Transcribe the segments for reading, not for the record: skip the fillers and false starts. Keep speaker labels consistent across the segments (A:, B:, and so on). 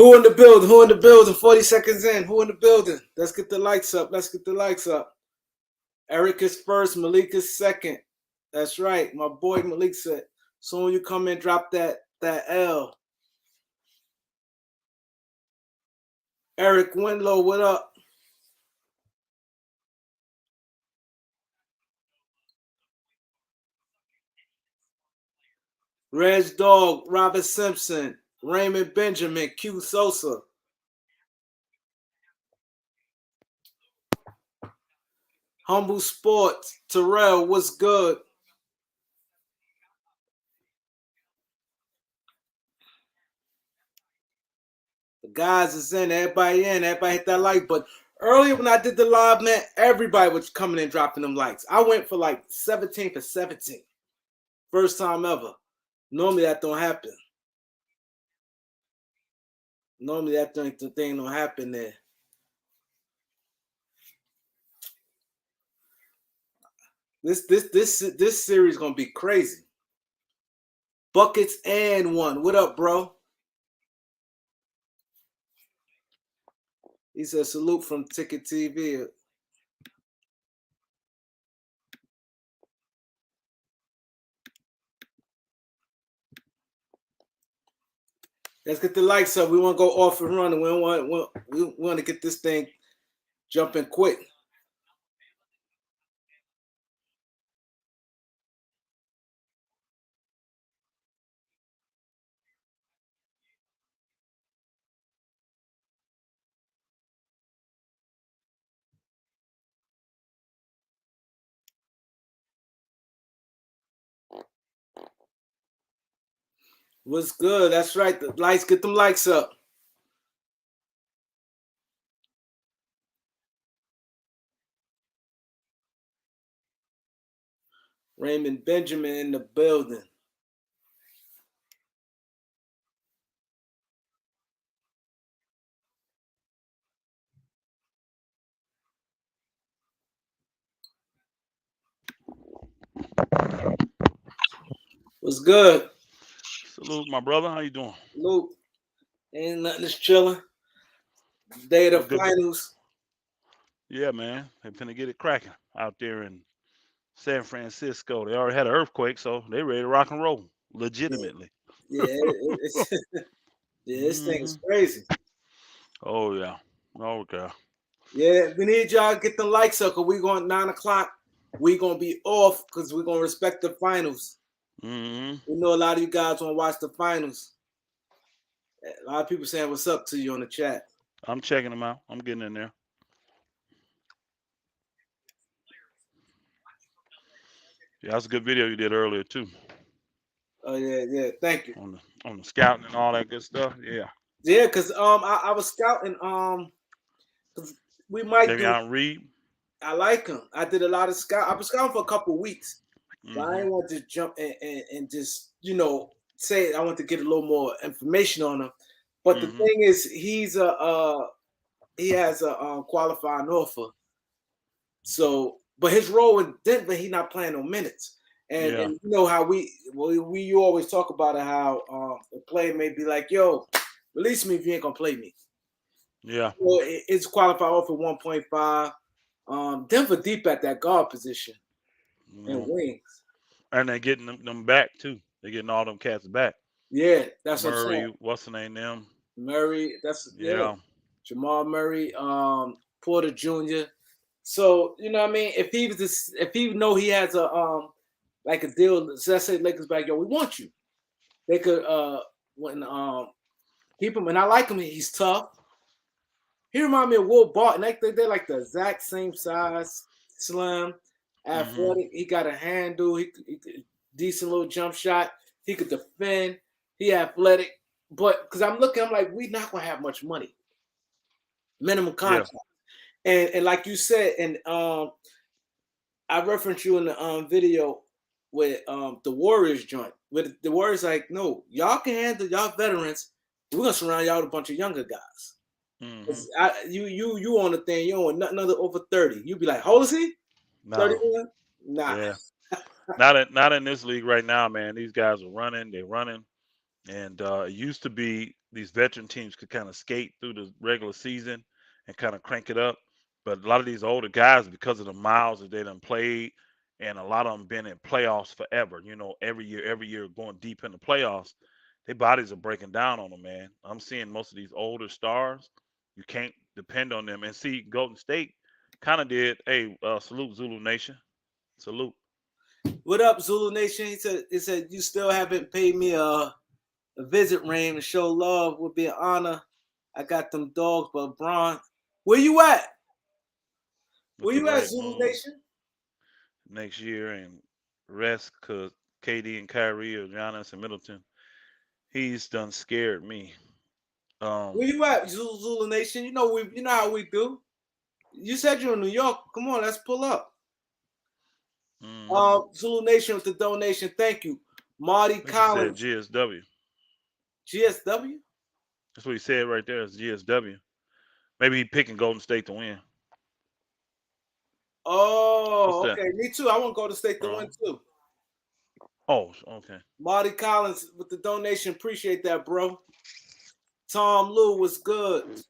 A: Who in the building? Who in the building? 40 seconds in. Who in the building? Let's get the lights up. Let's get the lights up. Eric is first. Malik is second. That's right. My boy Malik said, soon you come in, drop that L. Eric Winlow, what up? Reg Dog, Robert Simpson, Raymond Benjamin, Q Sosa. Humble Sports, Terrell, what's good? The guys is in, everybody hit that like button. Earlier when I did the live, man, everybody was coming and dropping them likes. I went for like 17 for 17. First time ever. Normally that don't happen. Normally that thing don't happen there. This series gonna be crazy. Buckets and one. What up, bro? He said salute from Ticket TV. Let's get the lights up. We want to go off and running. We want to get this thing jumping quick. What's good? That's right. The lights, get them lights up. Raymond Benjamin in the building. What's good?
B: Salute, my brother. How you doing?
A: Luke. Ain't nothing, just chilling. Day of the finals.
B: Yeah, man. They're finna get it cracking out there in San Francisco. They already had an earthquake, so they ready to rock and roll legitimately.
A: Yeah, this thing is crazy.
B: Oh yeah. Okay.
A: Yeah, we need y'all to get the likes up because we going 9 o'clock. We gonna be off because we're gonna respect the finals. We know a lot of you guys want to watch the finals. A lot of people saying what's up to you on the chat.
B: I'm checking them out. I'm getting in there. Yeah, that's a good video you did earlier too.
A: Oh yeah. Thank you.
B: On the scouting and all that good stuff. Yeah.
A: Yeah, because I was scouting 'cause we might
B: Davion Reed.
A: I like him. I did a lot of scout. I was scouting for a couple of weeks, but I didn't want to jump and just say I want to get a little more information on him. But the thing is, he has a qualifying offer. So, but his role in Denver, he's not playing no minutes. And you know how you always talk about it, how the player may be like, "Yo, release me if you ain't gonna play me."
B: Yeah.
A: Well, it's qualified offer 1.5. Denver deep at that guard position and wings.
B: And they're getting them back too. They're getting all them cats back.
A: Yeah, that's
B: Murray,
A: what I'm saying.
B: What's the name? Them
A: Murray. That's Jamal Murray, Porter Jr. So you know what I mean. If he know he has a like a deal, so let's say Lakers back, yo, we want you. They could keep him, and I like him. He's tough. He reminds me of Will Barton. They're like the exact same size, slim, athletic. He got a handle. He decent little jump shot. He could defend. He athletic. But because I'm like, we're not gonna have much money. Minimum contract. Yeah. And like you said, and I referenced you in the video with the Warriors joint. With the Warriors, like, no, y'all can handle y'all veterans. We're gonna surround y'all with a bunch of younger guys. You on the thing, you on nothing other over 30. You be like, how old is he? 31? Nah.
B: Yeah. not in this league right now, man. These guys are running, they're running. And it used to be these veteran teams could kind of skate through the regular season and kind of crank it up. But a lot of these older guys, because of the miles that they done played, and a lot of them been in playoffs forever. Every year going deep in the playoffs, their bodies are breaking down on them, man. I'm seeing most of these older stars. You can't depend on them. And see, Golden State kind of did. Hey, salute Zulu Nation. Salute.
A: What up, Zulu Nation? He said you still haven't paid me a visit, Rain, and show love would be an honor. I got them dogs, but Bron, where you at?
B: With
A: Where
B: the
A: you at,
B: right
A: Zulu
B: move
A: Nation?
B: next year and rest because KD and Kyrie or Giannis and Middleton, he's done scared me.
A: Where
B: Um,
A: you at, Zulu Nation? You know how we do. You said you're in New York. Come on, let's pull up.
B: mhm.
A: Zulu Nation with the donation. Thank you, Marty
B: I think he said
A: Collins,
B: GSW.
A: GSW.
B: That's what he said right there. Is GSW. Maybe he picking Golden State to win. What's
A: Oh,
B: that?
A: okay. Me too. I want Golden State to win
B: Wrong.
A: too.
B: Oh, okay.
A: Marty Collins with the donation. Appreciate that, bro. Tom Lou was good.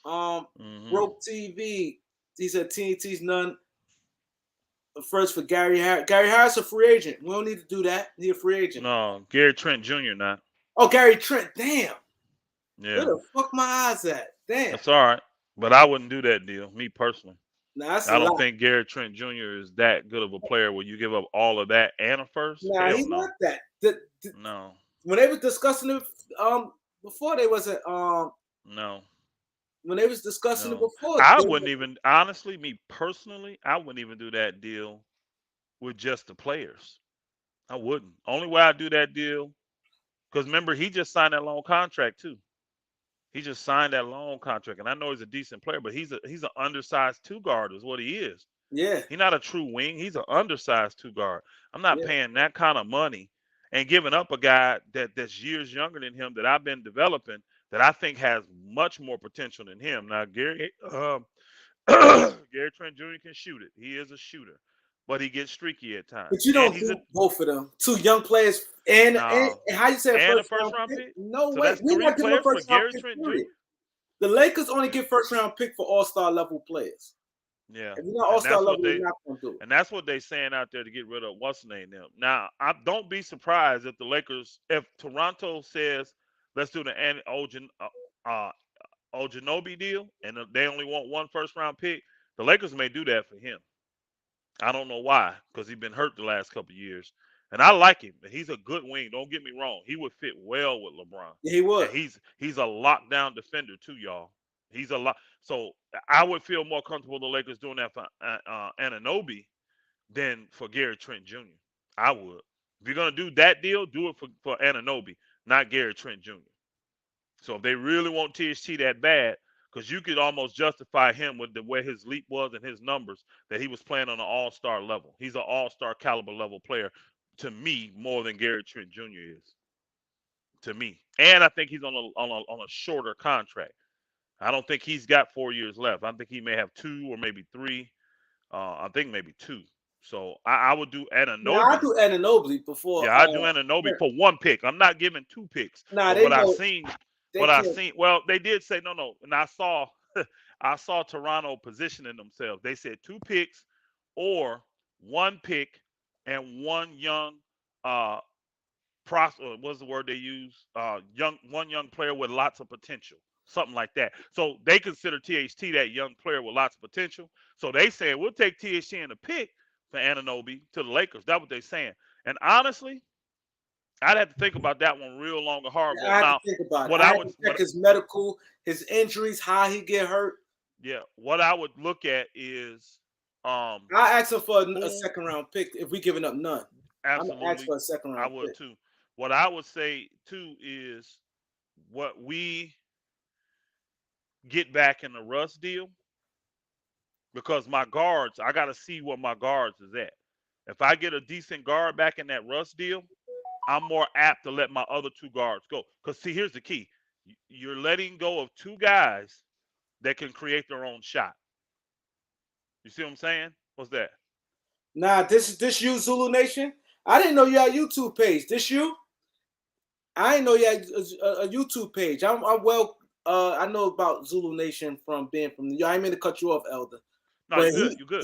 A: Um,
B: Hmm.
A: Broke TV. He said TNT's none. First for Gary Harris. Gary Harris a free agent. We don't need to do that. He a free agent.
B: No, Gary Trent Jr. not.
A: Oh, Gary Trent. Damn. Where
B: Yeah,
A: the fuck my eyes at? Damn.
B: that's all right. But I wouldn't do that deal, me personally.
A: Nah, that's a
B: I don't
A: lot.
B: think Gary Trent Jr. is that good of a player where you give up all of that and a first.
A: Nah,
B: Hell
A: he
B: no.
A: not that.
B: No.
A: When they was discussing it, before they wasn't
B: No.
A: when they was discussing it
B: No.
A: before.
B: I wouldn't even honestly, me personally, I wouldn't even do that deal with just the players. I wouldn't. Only way I do that deal, because remember, he just signed that long contract too. He just signed that long contract, and I know he's a decent player, but he's an undersized two guard, is what he is.
A: Yeah,
B: He's not a true wing. He's an undersized two guard. I'm not
A: yeah.
B: paying that kind of money and giving up a guy that's years younger than him that I've been developing that I think has much more potential than him. Now, Gary Gary Trent Jr. can shoot it. He is a shooter, but he gets streaky at
A: But
B: times,
A: you
B: and
A: don't
B: he's a
A: do both of them. Two young players and
B: no
A: how you say a
B: and a
A: first
B: first
A: round
B: round
A: pick?
B: pick.
A: No
B: So
A: way.
B: that's
A: We're
B: three
A: not giving a
B: players for
A: first round
B: Gary
A: pick,
B: Trent
A: period.
B: Jr.
A: The Lakers only
B: Yeah,
A: give first round pick for all-star level players.
B: yeah,
A: If you're not
B: and
A: all-star
B: that's
A: level,
B: what
A: you're
B: they
A: not gonna do it.
B: and that's what they saying out there to get rid of what's the name them. Now, I don't be surprised if the Lakers, if Toronto says let's do the uh, Ojanobi deal, and they only want one first round pick. The Lakers may do that for him. I don't know why, because he's been hurt the last couple of years. And I like him. He's a good wing. Don't get me wrong. He would fit well with LeBron.
A: Yeah, he would.
B: And he's a lockdown defender too, y'all. He's a lot. So I would feel more comfortable the Lakers doing that for Ananobi than for Gary Trent Jr. I would. If you're gonna do that deal, do it for Ananobi, not Gary Trent Jr. So if they really want THT that bad, because you could almost justify him with the way his leap was and his numbers, that he was playing on an all-star level. He's an all-star caliber level player to me more than Gary Trent Jr. is to me. And I think he's on a shorter contract. I don't think he's got 4 years left. I think he may have two or maybe three. I think maybe two. So I would do
A: Yeah, I
B: Ananobi.
A: do Ananobi before.
B: Yeah, I do Ananobi
A: Yeah.
B: for one pick. I'm not giving two picks.
A: Nah,
B: But
A: they know they
B: what I
A: can't.
B: seen, well, they did say no, and I saw, I saw Toronto positioning themselves. They said two picks, or one pick and one young, uh, what's the word they use? One young player with lots of potential, something like that. So they consider THT that young player with lots of potential. So they saying we'll take THT in a pick for Ananobi to the Lakers. That's what they're saying. And honestly, I'd have to think about that one real long and hard.
A: I
B: But
A: had to
B: now,
A: think about it.
B: what
A: I
B: I
A: had
B: would,
A: to check his medical, his injuries, how he get hurt.
B: yeah, what I would look at is,
A: I ask him for a
B: who
A: second round pick if we giving up none. I'm gonna ask
B: absolutely,
A: for a second
B: I
A: round
B: would
A: pick.
B: too. What I would say too is what we get back in the Russ deal, because my guards, I got to see what my guards is at. If I get a decent guard back in that Russ deal, I'm more apt to let my other two guards go. Because see, here's the key: you're letting go of two guys that can create their own shot. You see what I'm saying? What's that?
A: Nah, this you Zulu Nation. I didn't know you had a YouTube page. This you? I didn't know he had a YouTube page. I'm well. I know about Zulu Nation from being from New York. I didn't mean to cut you off, Elder,
B: No,
A: but
B: you good. You good.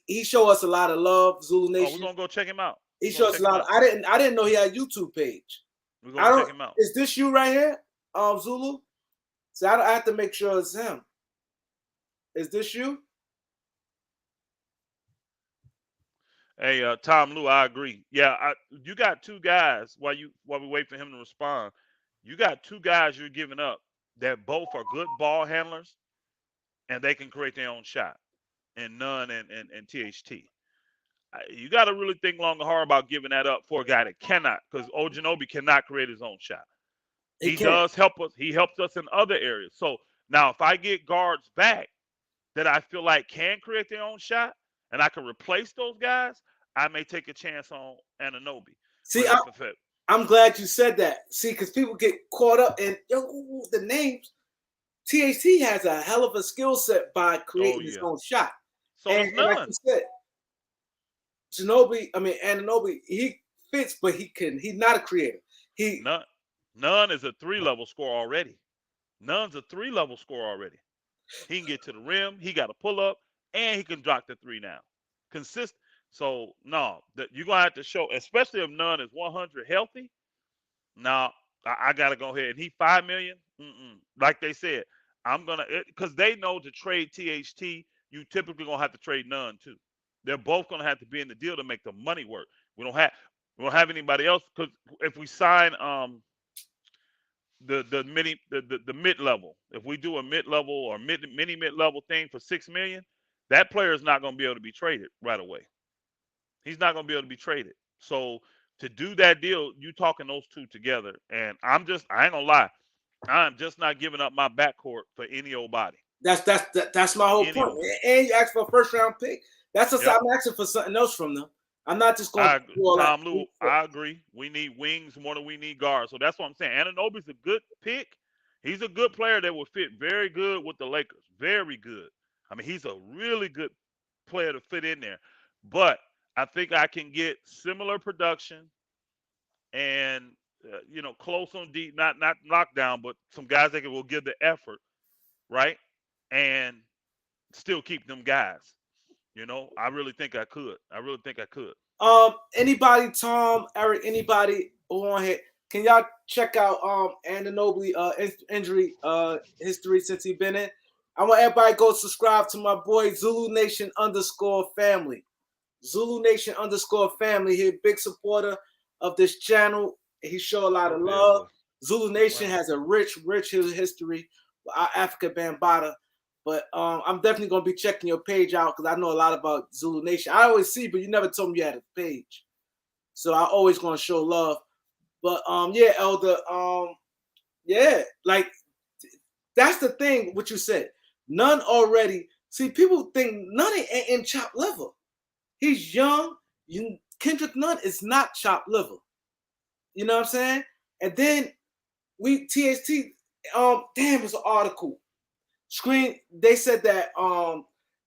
A: he showed us a lot of love. Zulu
B: Oh, we're
A: Nation.
B: gonna go check him out.
A: He
B: We're gonna
A: showed us
B: check
A: a
B: him
A: lot.
B: out.
A: I didn't know he had a YouTube page.
B: We're
A: I
B: gonna check
A: don't.
B: him out.
A: Is this you right here, Zulu? So I have to make sure it's him. Is this you?
B: Hey, Tom Lou, I agree. Yeah, you got two guys while we wait for him to respond. You got two guys you're giving up that both are good ball handlers and they can create their own shot. And Nunn and THT. You got to really think long and hard about giving that up for a guy that cannot, because Ojanobi cannot create his own shot.
A: He
B: He
A: can't.
B: does help us. He helps us in other areas. So now, if I get guards back that I feel like can create their own shot, and I can replace those guys, I may take a chance on Ananobi.
A: See,
B: But if it,
A: I'm glad you said that. See, because people get caught up in the names. THT has a hell of a skill set by
B: oh
A: creating his
B: yeah,
A: own shot,
B: so does
A: and like
B: none.
A: you said, Ananobi, he fits, but he's not a creator. He
B: None, none is a 3 level score already. None's a 3 level score already. He can get to the rim. He got a pull up, and he can drop the three now. Consistent. So no, that you're gonna have to show, especially if None is 100 healthy. Now I gotta go ahead and he 5 million. Like they said, I'm gonna because they know to trade THT, you typically gonna have to trade None too. They're both gonna have to be in the deal to make the money work. We don't have we don't have anybody else because if we sign the mid level. If we do a mid level or mid level thing for 6 million, that player is not going to be able to be traded right away. He's not going to be able to be traded. So to do that deal, you talking those two together, and I ain't gonna lie, I'm just not giving up my backcourt for any old body,
A: that's my whole
B: any
A: point.
B: old body.
A: And you ask for a first round pick. That's just
B: Yep.
A: I'm asking for something else from them. I'm not just going to do all that.
B: Tom Lou, I agree. We need wings more than we need guards. So that's what I'm saying. Ananobi's a good pick. He's a good player that would fit very good with the Lakers. Very good. I mean, he's a really good player to fit in there. But I think I can get similar production and close on deep, not knockdown, but some guys that will give the effort, right? And still keep them guys. I really think I could. I really think I could.
A: Anybody, Tom, Eric, anybody who on here, can y'all check out Ananobi injury history since he been in? I want everybody to go subscribe to my boy Zulu Nation _family. Zulu Nation _family. He's a big supporter of this channel. He show a lot of
B: Okay,
A: love.
B: well,
A: Zulu Nation
B: wow.
A: has a rich history. Africa Bambaataa. But I'm definitely gonna be checking your page out because I know a lot about Zulu Nation. I always see, but you never told me you had a page, so I always gonna show love. But yeah, Elder, yeah, like that's the thing. What you said, None already. See, people think None ain't in chopped liver. He's young. Kendrick Nunn is not chopped liver. You know what I'm saying? And then we THT. Damn, it's an article. They said that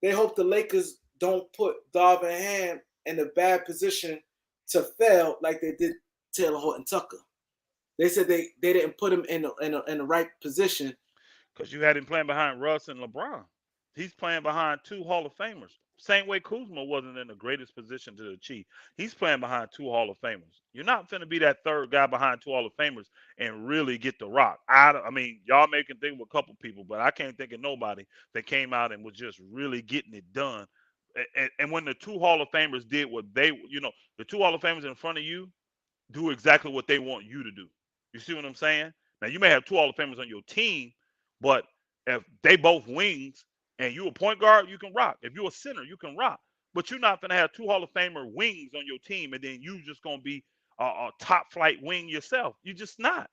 A: they hope the Lakers don't put Darvin Ham in a bad position to fail like they did Taylor Horton Tucker. They said they didn't put him in the right position.
B: Because you had him playing behind Russ and LeBron. He's playing behind two Hall of Famers. Same way Kuzma wasn't in the greatest position to achieve. He's playing behind two Hall of Famers. You're not going to be that third guy behind two Hall of Famers and really get the rock. I mean, y'all may can think of a couple people, but I can't think of nobody that came out and was just really getting it done. And when the two Hall of Famers did what the two Hall of Famers in front of you do exactly what they want you to do. You see what I'm saying? Now you may have two Hall of Famers on your team, but if they both wings and you a point guard, you can rock. If you're a center, you can rock. But you're not gonna have two Hall of Famer wings on your team, and then you just gonna be a top flight wing yourself. You're just not.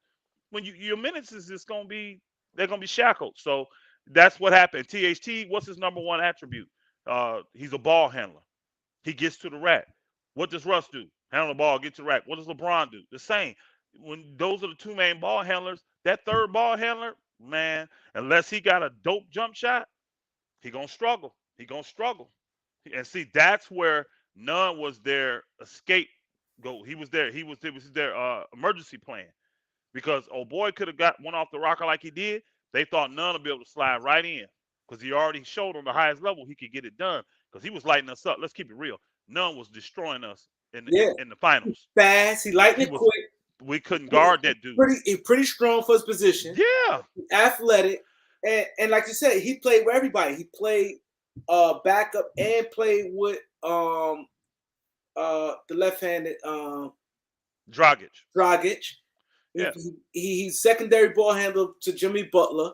B: When your minutes is just gonna be they're gonna be shackled. So that's what happened. THT, what's his number one attribute? He's a ball handler. He gets to the rack. What does Russ do? Handle the ball, get to the rack. What does LeBron do? The same. When those are the two main ball handlers, that third ball handler, man, unless he got a dope jump shot, he gonna struggle. He gonna struggle. And see, that's where Nunn was their escape goat. He was there. It was their emergency plan because old boy could have got one off the rocker like he did. They thought none would be able to slide right in because he already showed on the highest level he could get it done because he was lighting us up. Let's keep it real. None was destroying us in
A: Yeah,
B: in the finals.
A: fast. He lightning
B: He
A: it
B: was.
A: quick.
B: We couldn't guard that dude.
A: Pretty strong for his position.
B: Yeah.
A: Athletic, and like you said, he played with everybody. He played backup and played with the left-handed
B: Dragic.
A: Dragic.
B: Yeah.
A: He's secondary ball handler to Jimmy Butler.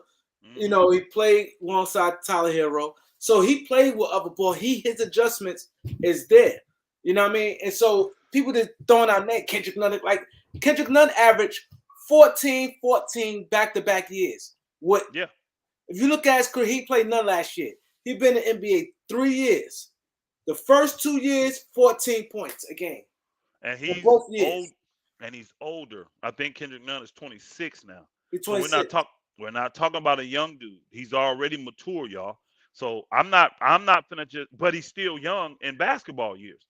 A: You know, he played alongside Tyler Hero. So he played with other ball. His adjustments is there. You know what I mean? And so people just throwing out that Kendrick Nunn, like Kendrick Nunn averaged 14 back-to-back years. What?
B: Yeah.
A: If you look at his career, he played none last year. He been in the NBA 3 years. The first 2 years, 14 points a game.
B: And he's
A: both years.
B: old, and he's older. I think Kendrick Nunn is 26 now.
A: He's
B: So
A: 26.
B: we're not talking about a young dude. He's already mature, y'all. So I'm not finna just, but he's still young in basketball years.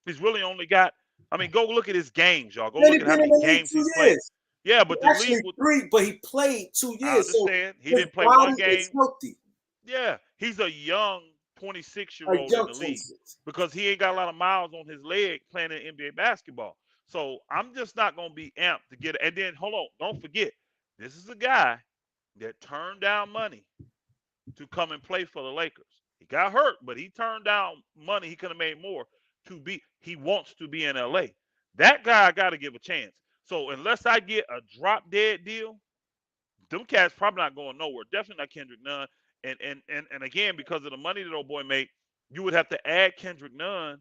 B: He's really only got, I mean, go look at his games, y'all. Go
A: Then
B: look
A: he
B: at how
A: been in
B: many
A: the league
B: games
A: 2
B: he's played.
A: years.
B: Yeah, but the
A: Actually
B: league was,
A: 3, but he played 2
B: I
A: years.
B: understand.
A: So
B: He didn't play
A: his
B: one
A: body
B: game.
A: is healthy.
B: Yeah, he's a young
A: A
B: 26-year-old in
A: young
B: the league
A: 26.
B: because he ain't got a lot of miles on his leg playing in NBA basketball. So I'm just not gonna be amped to get it. And then hold on, don't forget, this is a guy that turned down money to come and play for the Lakers. He got hurt, but he turned down money he could have made more to be. He wants to be in LA. That guy I got to give a chance. So unless I get a drop dead deal, them cats probably not going nowhere. Definitely not Kendrick Nunn. And again, because of the money that old boy make, you would have to add Kendrick Nunn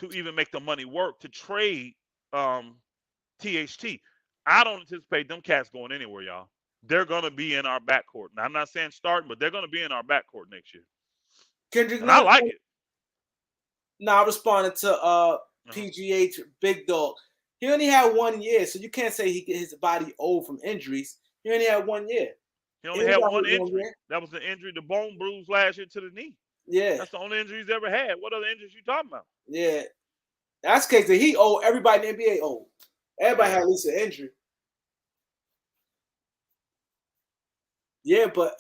B: to even make the money work to trade THT. I don't anticipate them cats going anywhere, y'all. They're gonna be in our backcourt. Now, I'm not saying starting, but they're gonna be in our backcourt next year.
A: Kendrick
B: And I
A: Nunn.
B: like it.
A: Now I responded to PGH Big Dog. He only had 1 year, so you can't say he get his body old from injuries. He only had 1 year.
B: He only had one injury. That was the injury, the bone bruise last year to the knee.
A: Yeah.
B: That's the only injury he's ever had. What other injuries you talking about?
A: Yeah. That's the case that he old. Everybody in the NBA old. Everybody had at least an injury. Yeah, but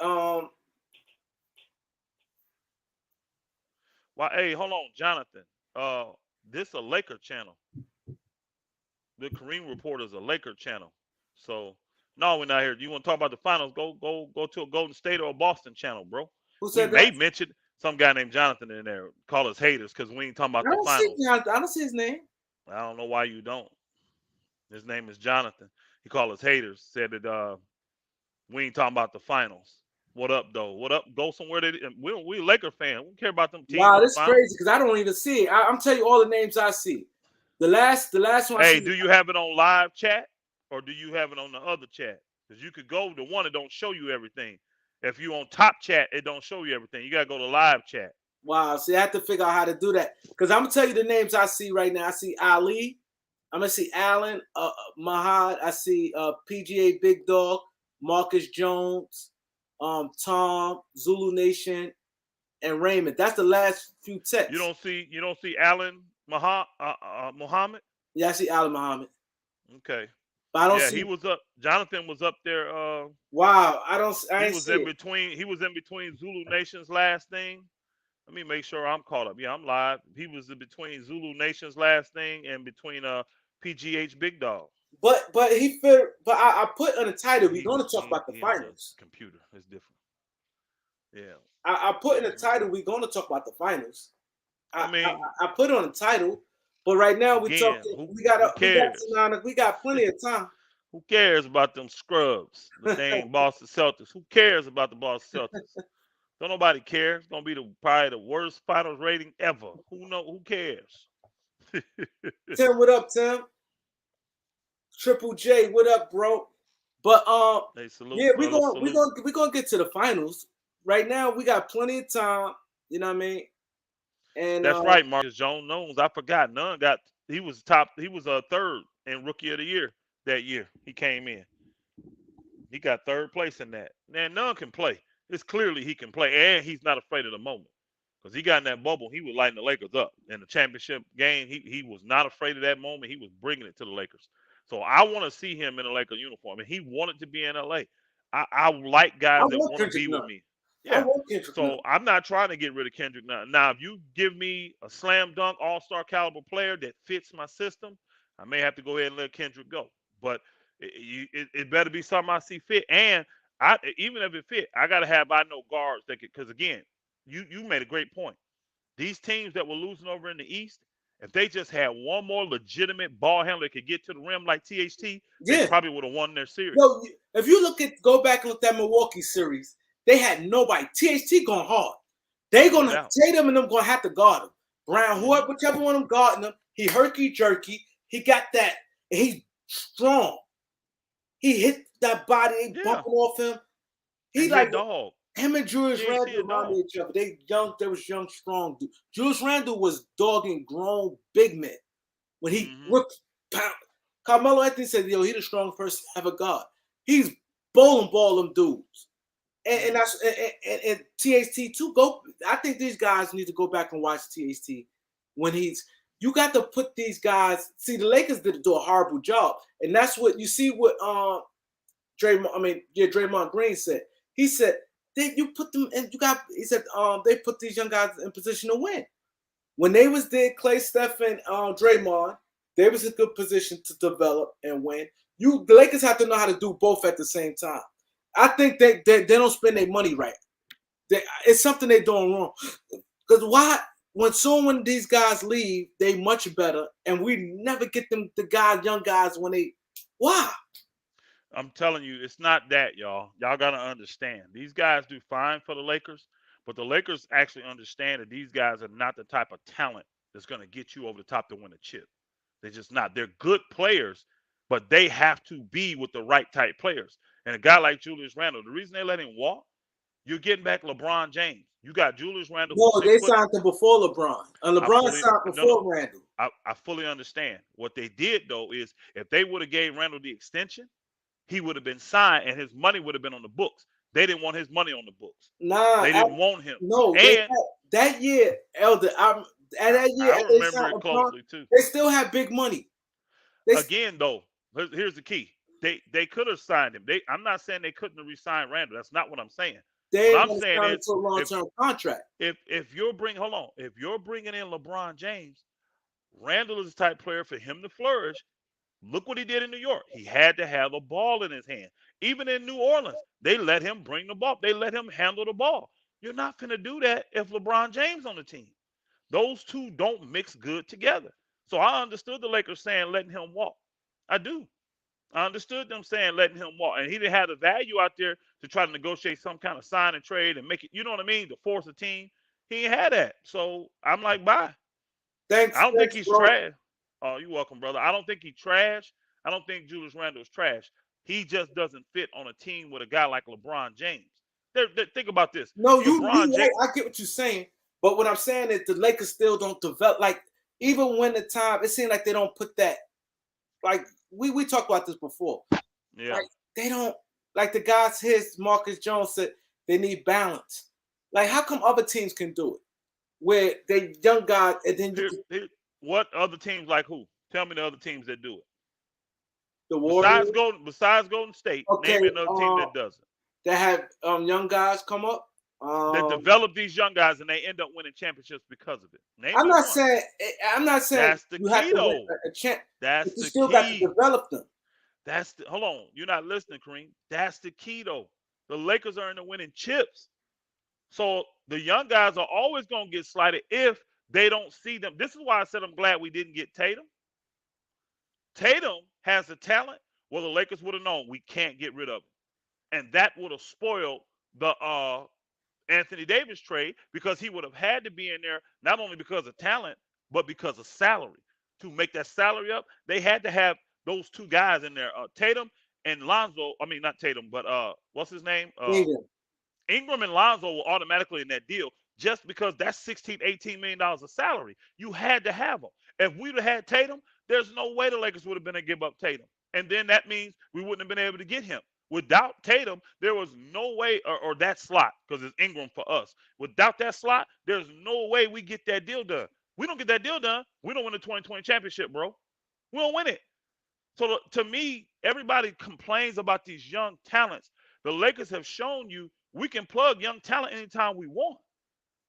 B: Why? Hey, hold on, Jonathan. This a Laker channel. The Kareem Report is a Laker channel. So no, we're not here. Do you want to talk about the finals? Go to a Golden State or a Boston channel, bro.
A: who said
B: We may
A: that?
B: mention some guy named Jonathan in there. Call us haters because we ain't talking about
A: I
B: the
A: don't see.
B: finals.
A: I don't see his name.
B: I don't know why you don't. His name is Jonathan. He called us haters. Said that we ain't talking about the finals. What up, though? What up? Go somewhere that we Laker fan. We don't care about them teams.
A: Wow,
B: in the
A: this is
B: finals.
A: crazy because I don't even see it. I'm telling you all the names I see. The last one.
B: Hey, do you have it on live chat or do you have it on the other chat? Because you could go to one that don't show you everything. If you on top chat, it don't show you everything. You gotta go to live chat.
A: Wow, see, I have to figure out how to do that because I'm gonna tell you the names I see right now. I see Ali. I'm gonna see Allen, Mahad. I see PGA Big Dog, Marcus Jones, Tom, Zulu Nation, and Raymond. That's the last few texts.
B: You don't see Allen Muhammad?
A: Yeah, I see Allen Muhammad.
B: Okay.
A: But I don't see.
B: He was up. Jonathan was up there.
A: Wow, I ain't
B: was
A: see
B: in
A: it.
B: between. He was in between Zulu Nation's last thing. Let me make sure I'm caught up. Yeah, I'm live. He was in between Zulu Nation's last thing and between PGH Big Dog.
A: But I put on the title. We're gonna talk about the
B: he
A: finals.
B: Computer, it's different. Yeah.
A: I put in the title. We're gonna talk about the finals.
B: I mean,
A: I put on the title, but right now we talking. We got plenty of time.
B: Who cares about them scrubs? The dang Boston Celtics. Who cares about the Boston Celtics? Don't nobody care. It's gonna be probably the worst finals rating ever. Who cares?
A: Tim, what up, Tim? Triple J, what up, bro? But
B: hey, salute,
A: yeah,
B: we're
A: gonna get to the finals. Right now, we got plenty of time. You know what I mean? And
B: that's right, Marcus Jones knows. I forgot. None got. He was top. He was a third in Rookie of the Year that year. He came in. He got third place in that. Man, Nunn can play. It's clearly he can play, and he's not afraid of the moment. Because he got in that bubble, he was lighting the Lakers up. In the championship game, he was not afraid of that moment. He was bringing it to the Lakers. So I want to see him in a Laker uniform, and he wanted to be in LA. I like
A: I
B: guys that
A: want
B: want to
A: Kendrick
B: be with
A: Nunn.
B: me.
A: I
B: Yeah.
A: want Kendrick Nunn.
B: So I'm not trying to get rid of Kendrick Nunn. Now, if you give me a slam dunk all star caliber player that fits my system, I may have to go ahead and let Kendrick go. But it better be something I see fit. And even if it fit, I gotta have I know guards that could. Because again, you made a great point. These teams that were losing over in the East, if they just had one more legitimate ball handler that could get to the rim like THT, they
A: Yeah.
B: probably would have won their series.
A: Yo, if you go back and look at that Milwaukee series, they had nobody. THT going hard. They
B: No
A: gonna
B: doubt.
A: Tatum and them gonna have to guard him. Brown,
B: Hmm.
A: whichever one of them guarding him, he herky jerky. He got that. He's strong. He hit that body,
B: Yeah.
A: bumping off him. He
B: And he a
A: like
B: dog.
A: him and Julius
B: THT
A: Randle
B: a
A: remind
B: dog.
A: me of each other. They was young, strong dude. Julius Randle was dogging grown big men when he
B: Hmm.
A: looked pound. Carmelo Anthony said, "Yo, he the strongest person to ever guard." He's bowling ball them dudes, and
B: Mm.
A: that's and THT too. Go. I think these guys need to go back and watch THT when he's. You got to put these guys. See, the Lakers did do a horrible job, and that's what you see. What Draymond Green said. He said you put them and you got. He said they put these young guys in position to win. When they was there, Clay, Steph, and Draymond, they was in a good position to develop and win. The Lakers have to know how to do both at the same time. I think they don't spend their money right. It's something they're doing wrong. Because why? When these guys leave, they much better, and we never get them young guys when they. Why?
B: I'm telling you, it's not that, y'all. Y'all gotta understand. These guys do fine for the Lakers, but the Lakers actually understand that these guys are not the type of talent that's gonna get you over the top to win a chip. They're just not. They're good players, but they have to be with the right type players. And a guy like Julius Randle, the reason they let him walk, you're getting back LeBron James. You got Julius Randle, who's
A: No,
B: six
A: they
B: foot.
A: signed him before LeBron, and
B: I
A: LeBron
B: fully
A: signed
B: no no.
A: before Randall.
B: I fully understand. What they did though is if they would have gave Randle the extension, he would have been signed and his money would have been on the books. They didn't want his money on the books.
A: Nah,
B: They didn't want him.
A: no, they
B: And
A: had, that year, Elder. At that year,
B: I
A: they
B: remember
A: signed
B: it
A: LeBron.
B: closely too.
A: They still had big money. They
B: Again, though, here's the key. They could have signed him. I'm not saying they couldn't have re-signed Randall. That's not what I'm saying. What
A: they ain't
B: I'm
A: gonna
B: saying
A: sign him
B: is
A: to a long
B: if
A: term contract.
B: if you're bringing hold on, if you're bringing in LeBron James, Randall is the type player for him to flourish. Look what he did in New York. He had to have a ball in his hand. Even in New Orleans, they let him bring the ball. They let him handle the ball. You're not going to do that if LeBron James on the team. Those two don't mix good together. So I understood the Lakers saying letting him walk. I do. I understood them saying letting him walk. And he didn't have the value out there to try to negotiate some kind of sign and trade and make it, you know what I mean, to force a team. He ain't had that. So I'm like, bye. I don't think
A: Thanks,
B: he's
A: bro.
B: trash. Oh, you're welcome, brother. I don't think he's trash. I don't think Julius Randle's trash. He just doesn't fit on a team with a guy like LeBron James. Think about this.
A: No,
B: LeBron
A: you
B: James.
A: right. I get what you're saying, but what I'm saying is the Lakers still don't develop. Like even when the time, it seems like they don't put that. Like we talked about this before.
B: Yeah.
A: Like they don't like the guys. His Marcus Jones said they need balance. Like how come other teams can do it where they young guys and then you
B: Here,
A: can,
B: what other teams like who? Tell me the other teams that do it.
A: the Warriors?
B: Besides Golden State,
A: Okay,
B: name me another team that doesn't.
A: that have young guys come up.
B: That develop these young guys and they end up winning championships because of it. Name
A: I'm
B: me
A: not
B: one.
A: saying I'm not saying
B: That's the
A: you have
B: key
A: to win
B: though.
A: a champ,
B: That's
A: but you
B: the
A: still got to
B: key.
A: develop them.
B: Hold on. You're not listening, Kareem. That's the key though. The Lakers are in the winning chips. So the young guys are always gonna get slighted if they don't see them. This is why I said I'm glad we didn't get Tatum. Tatum has the talent. Well, the Lakers would have known we can't get rid of him. And that would have spoiled the Anthony Davis trade because he would have had to be in there not only because of talent, but because of salary. To make that salary up, they had to have those two guys in there, Tatum and Lonzo. I mean, not Tatum, but what's his name?
A: England.
B: Ingram and Lonzo were automatically in that deal just because that's 16, $18 million of salary. You had to have them. If we'd have had Tatum, there's no way the Lakers would have been able to give up Tatum. And then that means we wouldn't have been able to get him. Without Tatum, there was no way, or that slot, because it's Ingram for us. Without that slot, there's no way we get that deal done. We don't get that deal done, we don't win the 2020 championship, bro. We don't win it. So to me, everybody complains about these young talents. The Lakers have shown you we can plug young talent anytime we want.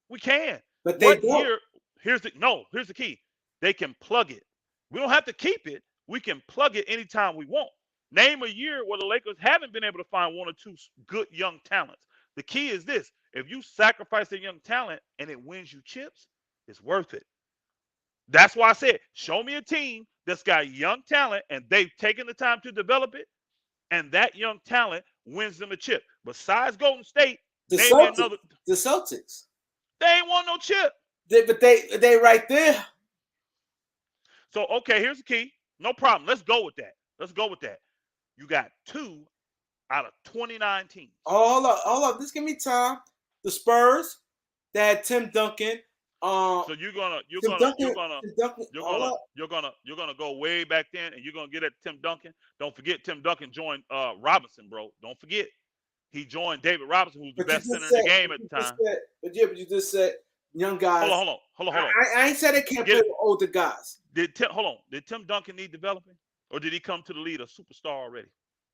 B: We can.
A: But they
B: What
A: don't.
B: year? Here's the key. They can plug it. We don't have to keep it. We can plug it anytime we want. Name a year where the Lakers haven't been able to find one or two good young talents. The key is this: if you sacrifice a young talent and it wins you chips, it's worth it. That's why I said, show me a team that's got young talent and they've taken the time to develop it, and that young talent wins them a chip. Besides Golden State,
A: The
B: name me
A: Celtics.
B: another.
A: The Celtics.
B: They ain't won no chip.
A: But they right there.
B: So okay, here's the key. No problem. Let's go with that. Let's go with that. You got 2 out of 29 teams.
A: Oh, hold up. Just give me time. The Spurs. They had Tim Duncan.
B: So you're gonna go way back then, and you're gonna get at Tim Duncan. Don't forget Tim Duncan joined Robinson, bro. Don't forget he joined David Robinson, who's the best center in the game at the time.
A: But you just said young guys.
B: Hold on.
A: I ain't said they can't play with older guys.
B: Did Tim Duncan need developing, or did he come to the league a superstar already?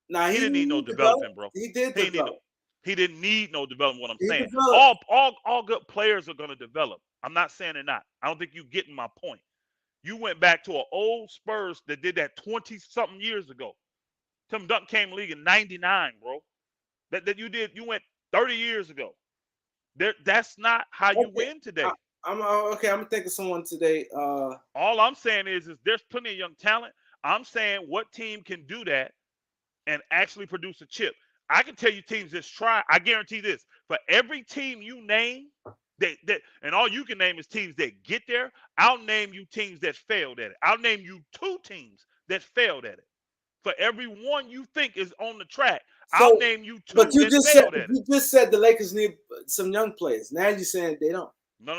A: Nah,
B: he didn't need no development, bro.
A: He did develop.
B: He didn't need no development. What I'm saying,
A: developed.
B: all good players are gonna develop. I'm not saying they're not. I don't think you're getting my point. You went back to an old Spurs that did that 20-something years ago. Tim Duncan came in the league in '99, bro. That you did. You went 30 years ago. That's not how you win today.
A: I'm gonna think of someone today.
B: All I'm saying is there's plenty of young talent. I'm saying what team can do that and actually produce a chip. I can tell you teams that's try. I guarantee this: for every team you name, and all you can name is teams that get there. I'll name you teams that failed at it. I'll name you 2 teams that failed at it. For every one you think is on the track, I'll name you 2
A: but you
B: that
A: just
B: failed
A: said,
B: at it.
A: You just said the Lakers need some young players. Now you're saying they don't.
B: No.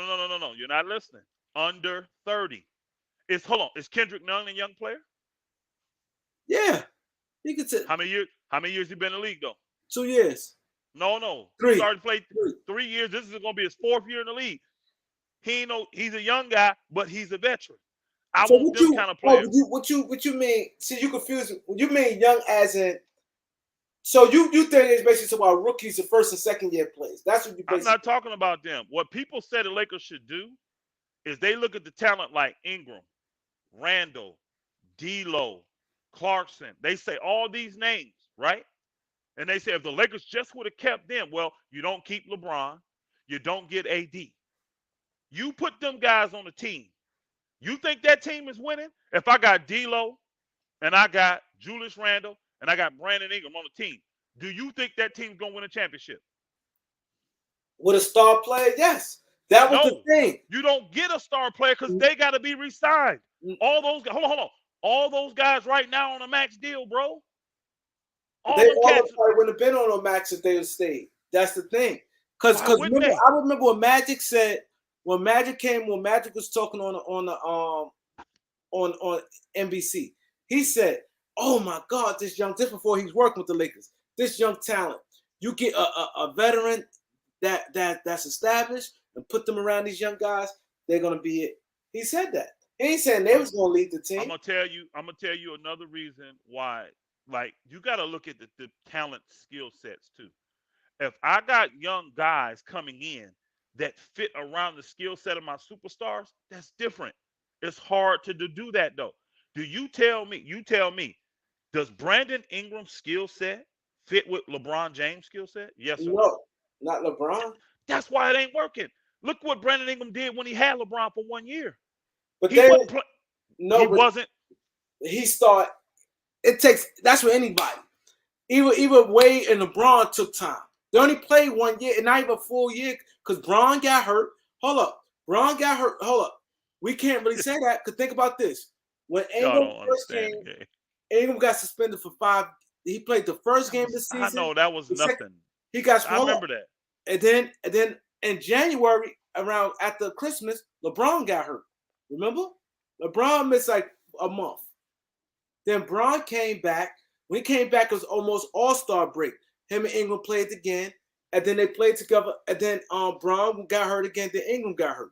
B: You're not listening. Under 30. Is Kendrick Nunn a young player?
A: Yeah. You could say
B: How many years he been in the league though?
A: 2 years.
B: No.
A: 3.
B: He started to play 3 years. This is gonna be his 4th year in the league. He's a young guy, but he's a veteran. I want them kind of players.
A: What you mean? See, you confused. You mean young as in? So you think it's basically about rookies, the 1st and 2nd year players? That's what you.
B: I'm not talking about them. What people say the Lakers should do is they look at the talent like Ingram, Randall, D'Lo, Clarkson. They say all these names, right? And they say if the Lakers just would have kept them, well, you don't keep LeBron, you don't get AD. You put them guys on the team. You think that team is winning? If I got D'Lo and I got Julius Randle and I got Brandon Ingram on the team, do you think that team's gonna win a championship?
A: With a star player, yes. That was the thing.
B: You don't get a star player because they got to be re-signed. All those hold on. All those guys right now on a max deal, bro.
A: They all wouldn't have been on a max if they had stayed. That's the thing. Because I remember when Magic said when Magic was talking on NBC, he said, "Oh my God, this before he's working with the Lakers, this young talent, you get a veteran that's established and put them around these young guys, they're gonna be it." He said that. He ain't saying they was gonna lead the team.
B: I'm gonna tell you another reason why. Like you got to look at the talent skill sets too. If I got young guys coming in that fit around the skill set of my superstars, that's different. It's hard to do that though. You tell me, does Brandon Ingram's skill set fit with LeBron James' skill set? Yes or no?
A: Not LeBron.
B: That's why it ain't working. Look what Brandon Ingram did when he had LeBron for 1 year.
A: But
B: he wasn't.
A: He started. It takes. That's for anybody. Even Wade and LeBron took time. They only played 1 year, and not even a full year, because Bron got hurt. Hold up, Bron got hurt. Hold up, we can't really say that because think about this: when Ingram first came, Ingram got suspended for 5. He played the first game of the season.
B: I know that was nothing.
A: He got.
B: I remember that.
A: And then in January, around after Christmas, LeBron got hurt. Remember, LeBron missed like a month. Then Bron came back. When he came back, it was almost all-star break. Him and Ingram played again, and then they played together. And then Bron got hurt again. Then Ingram got hurt.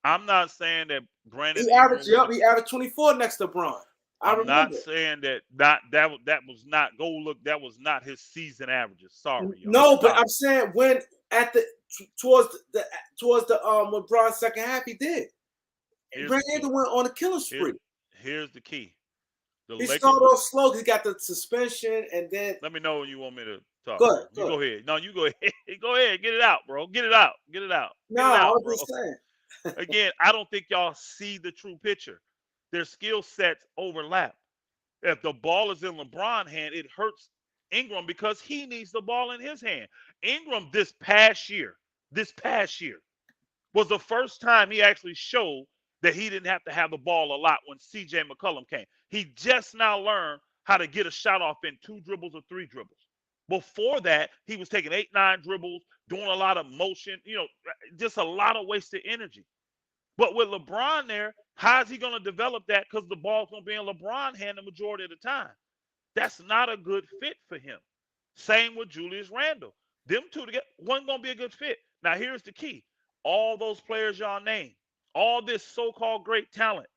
B: I'm not saying that Brandon.
A: He averaged 24 next to Bron. I
B: I'm not
A: remember.
B: saying that was not go look. That was not his season averages. Sorry, y'all.
A: No, but
B: Stop.
A: I'm saying when at the towards the when Bron's second half, he did.
B: Here's the
A: Brandon
B: key.
A: went on a killing
B: Here,
A: spree.
B: here's the key. The
A: He
B: Lakers
A: started
B: was.
A: off slow. He got the suspension, and then
B: Let me know when you want me to talk,
A: good,
B: bro. You
A: good.
B: go ahead. No, you go ahead. Go ahead. Get it out, bro. Get it out. Get it out. Get it
A: Nah, I
B: out,
A: was
B: bro.
A: just saying.
B: Again, I don't think y'all see the true picture. Their skill sets overlap. If the ball is in LeBron's hand, it hurts Ingram because he needs the ball in his hand. Ingram this past year was the first time he actually showed that he didn't have to have the ball a lot when CJ McCollum came. He just now learned how to get a shot off in 2 dribbles or 3 dribbles. Before that, he was taking 8, 9 dribbles, doing a lot of motion, just a lot of wasted energy. But with LeBron there, how is he going to develop that? Because the ball's going to be in LeBron's hand the majority of the time. That's not a good fit for him. Same with Julius Randle. Them two together wasn't going to be a good fit. Now, here's the key. All those players y'all named, all this so-called great talent,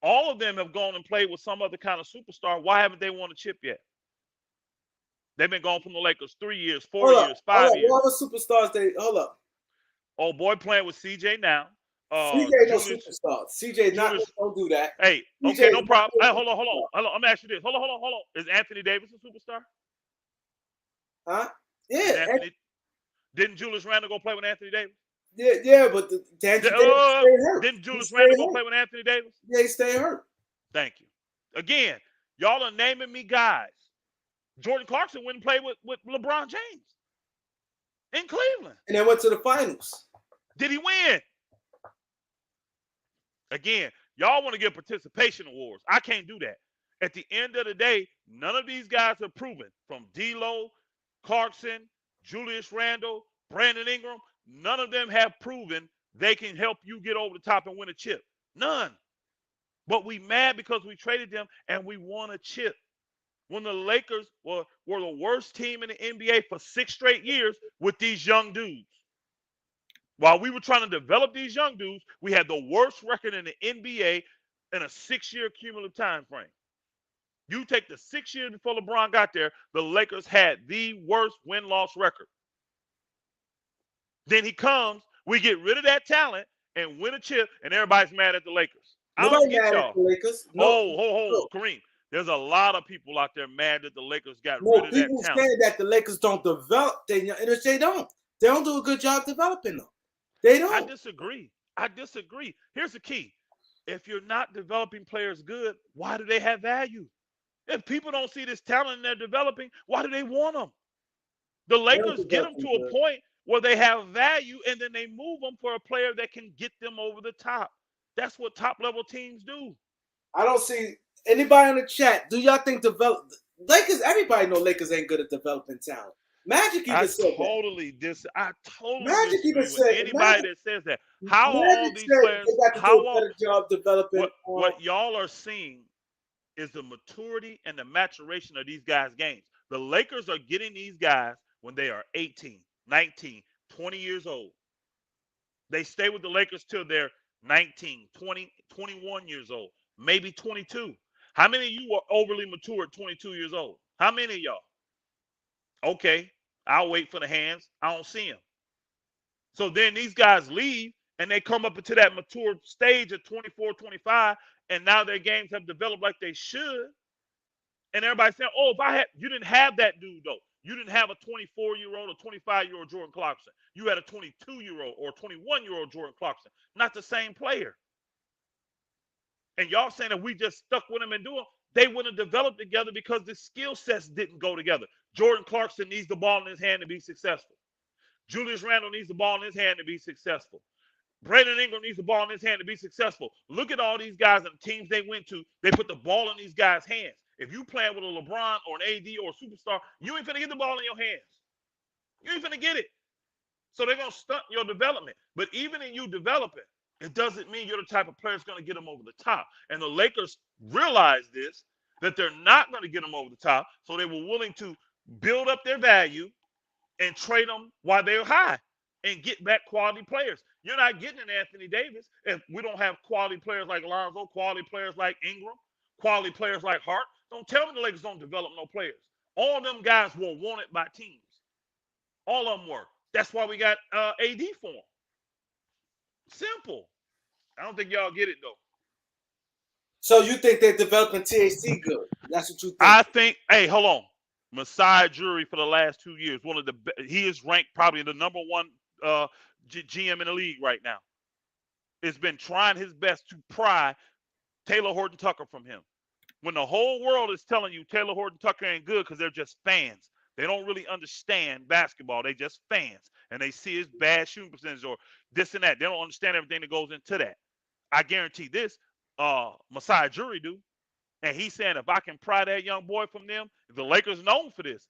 B: all of them have gone and played with some other kind of superstar. Why haven't they won a chip yet? They've been gone from the Lakers 3 years, 4 years,
A: Hold
B: 5
A: up.
B: years.
A: What other superstars they hold up?
B: Oh, boy playing with CJ now.
A: CJ no
B: Julius,
A: superstar. CJ not
B: Julius.
A: don't do that.
B: Hey,
A: CJ
B: okay,
A: is
B: no
A: not
B: problem.
A: no
B: Hey,
A: superstar.
B: hold on. I'm gonna ask you this. Hold on. Is Anthony Davis a superstar?
A: Huh?
B: Is
A: Yeah,
B: Anthony? Didn't Julius Randle go play with Anthony Davis?
A: yeah, but Anthony Davis stayed hurt.
B: Didn't
A: He
B: Julius Randle
A: stayed
B: go
A: hurt.
B: play with Anthony Davis?
A: Yeah, he stayed hurt.
B: Thank you. Again, y'all are naming me guys. Jordan Clarkson went and played with LeBron James in Cleveland.
A: And they went to the finals.
B: Did he win? Again, y'all want to give participation awards. I can't do that. At the end of the day, none of these guys have proven, from D'Lo, Clarkson, Julius Randle, Brandon Ingram, none of them have proven they can help you get over the top and win a chip. None. But we mad because we traded them and we won a chip. When the Lakers were the worst team in the NBA for 6 straight years with these young dudes. While we were trying to develop these young dudes, we had the worst record in the NBA in a 6-year cumulative time frame. You take the 6 years before LeBron got there, the Lakers had the worst win-loss record. Then he comes, we get rid of that talent and win a chip, and everybody's mad at the Lakers. I
A: Nobody
B: don't get
A: mad at
B: y'all.
A: the Lakers. No,
B: Oh, Kareem. There's a lot of people out there mad that the Lakers got rid
A: no.
B: of that
A: People
B: talent.
A: say that the Lakers don't develop. They don't. They don't do a good job developing them. They
B: I
A: don't.
B: disagree. Here's the key. If you're not developing players good, why do they have value? If people don't see this talent and they're developing, why do they want them? The
A: They don't
B: Lakers get
A: develop
B: them
A: them
B: to a
A: good.
B: point where they have value and then they move them for a player that can get them over the top. That's what top level teams do.
A: I don't see anybody in the chat. Do y'all think develop Lakers? Everybody know Lakers ain't good at developing talent. Magic even said that.
B: I totally
A: Magic even
B: disagree with
A: said
B: anybody that says that. How are all
A: Magic
B: these
A: said
B: players,
A: they got to do a better job developing.
B: what y'all are seeing is the maturity and the maturation of these guys' games. The Lakers are getting these guys when they are 18, 19, 20 years old. They stay with the Lakers till they're 19, 20, 21 years old, maybe 22. How many of you are overly mature at 22 years old? How many of y'all? Okay, I'll wait for the hands. I don't see them. So then these guys leave and they come up into that mature stage at 24, 25, and now their games have developed like they should. And everybody's saying, oh, you didn't have that dude though. You didn't have a 24-year-old or 25-year-old Jordan Clarkson. You had a 22-year-old or 21-year-old Jordan Clarkson. Not the same player. And y'all saying that we just stuck with him and do them. They wouldn't have developed together because the skill sets didn't go together. Jordan Clarkson needs the ball in his hand to be successful. Julius Randle needs the ball in his hand to be successful. Brandon Ingram needs the ball in his hand to be successful. Look at all these guys and the teams they went to. They put the ball in these guys' hands. If you playing with a LeBron or an AD or a superstar, you ain't finna get the ball in your hands. You ain't finna get it. So they're gonna stunt your development. But even in you developing, it doesn't mean you're the type of player that's gonna get them over the top. And the Lakers realize this, that they're not gonna get them over the top. So they were willing to build up their value and trade them while they're high and get back quality players. You're not getting an Anthony Davis if we don't have quality players like Lonzo, quality players like Ingram, quality players like Hart. Don't tell me the Lakers don't develop no players. All them guys were wanted by teams. All of them were. That's why we got AD for them. Simple. I don't think y'all get it though.
A: So you think they're developing THT good? That's what you think?
B: I think. Hey, hold on. Masai Jury for the last 2 years, one of the he is ranked probably the number one GM in the league right now. Has been trying his best to pry Taylor Horton Tucker from him. When the whole world is telling you Taylor Horton Tucker ain't good because they're just fans. They don't really understand basketball. They just fans. And they see his bad shooting percentage or this and that. They don't understand everything that goes into that. I guarantee this, Masai Jury do. And he's saying if I can pry that young boy from them, the Lakers known for this,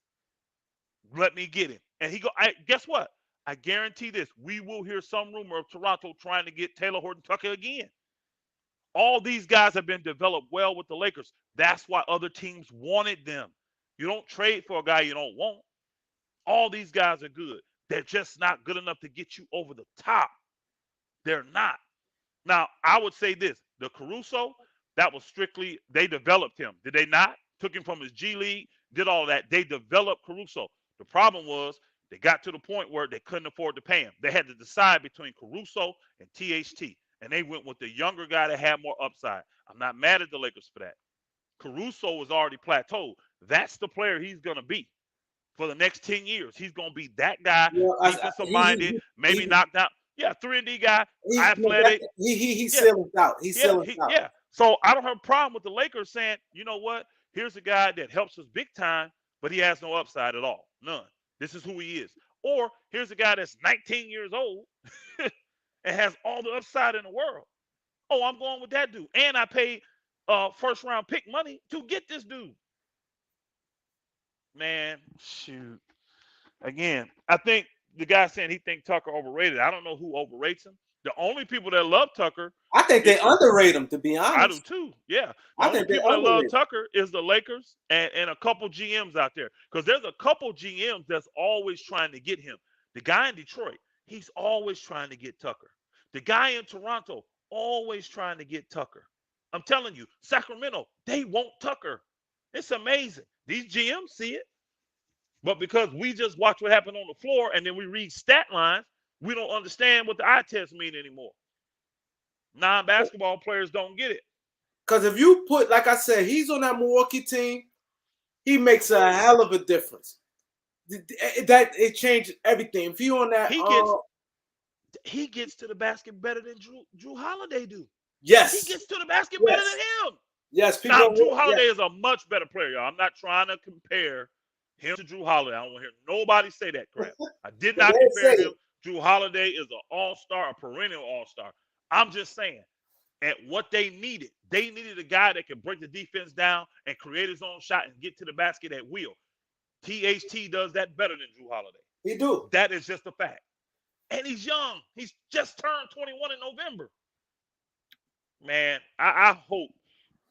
B: let me get him. And he go, guess what? I guarantee this. We will hear some rumor of Toronto trying to get Taylor Horton Tucker again. All these guys have been developed well with the Lakers. That's why other teams wanted them. You don't trade for a guy you don't want. All these guys are good. They're just not good enough to get you over the top. They're not. Now, I would say this. The Caruso, that was strictly, they developed him. Did they not? Took him from his G League, did all that. They developed Caruso. The problem was they got to the point where they couldn't afford to pay him. They had to decide between Caruso and THT. And they went with the younger guy that had more upside. I'm not mad at the Lakers for that. Caruso was already plateaued. That's the player he's going to be for the next 10 years. He's going to be that guy, defensive minded, maybe knocked out. Yeah, 3-and-D guy, athletic.
A: He's ceilings out. He's ceilings out.
B: Yeah. So I don't have a problem with the Lakers saying, you know what? Here's a guy that helps us big time, but he has no upside at all. None. This is who he is. Or here's a guy that's 19 years old and has all the upside in the world. Oh, I'm going with that dude. And I paid first round pick money to get this dude. Man, shoot. Again, I think the guy saying he thinks Tucker overrated. I don't know who overrates him. The only people that love Tucker,
A: I think they underrate him, to be honest.
B: I do too. Yeah. The only people that love Tucker is the Lakers and a couple GMs out there. Because there's a couple GMs that's always trying to get him. The guy in Detroit, he's always trying to get Tucker. The guy in Toronto, always trying to get Tucker. I'm telling you, Sacramento, they want Tucker. It's amazing. These GMs see it. But because we just watch what happened on the floor and then we read stat lines, we don't understand what the eye test mean anymore. Non-basketball players don't get it.
A: Because if you put, like I said, he's on that Milwaukee team, he makes a hell of a difference. That it changed everything. If you on that,
B: he gets to the basket better than Drew Holiday do.
A: Yes,
B: he gets to the basket better than him.
A: Yes,
B: people. Now, Drew Holiday is a much better player, y'all. I'm not trying to compare him to Drew Holiday. I don't want to hear nobody say that crap. I did not compare him. Drew Holiday is an all-star, a perennial all-star. I'm just saying, at what they needed a guy that can break the defense down and create his own shot and get to the basket at will. THT does that better than Drew Holiday.
A: He do.
B: That is just a fact. And he's young. He's just turned 21 in November. Man, I hope.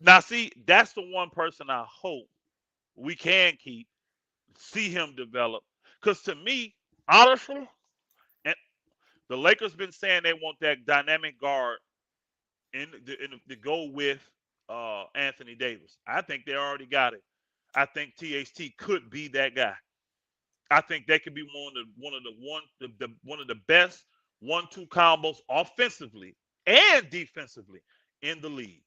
B: Now, see, that's the one person I hope we can keep, see him develop. Because to me, honestly, and the Lakers been saying they want that dynamic guard to go with Anthony Davis. I think they already got it. I think THT could be that guy. I think they could be one of the best 1-2 combos offensively and defensively in the league.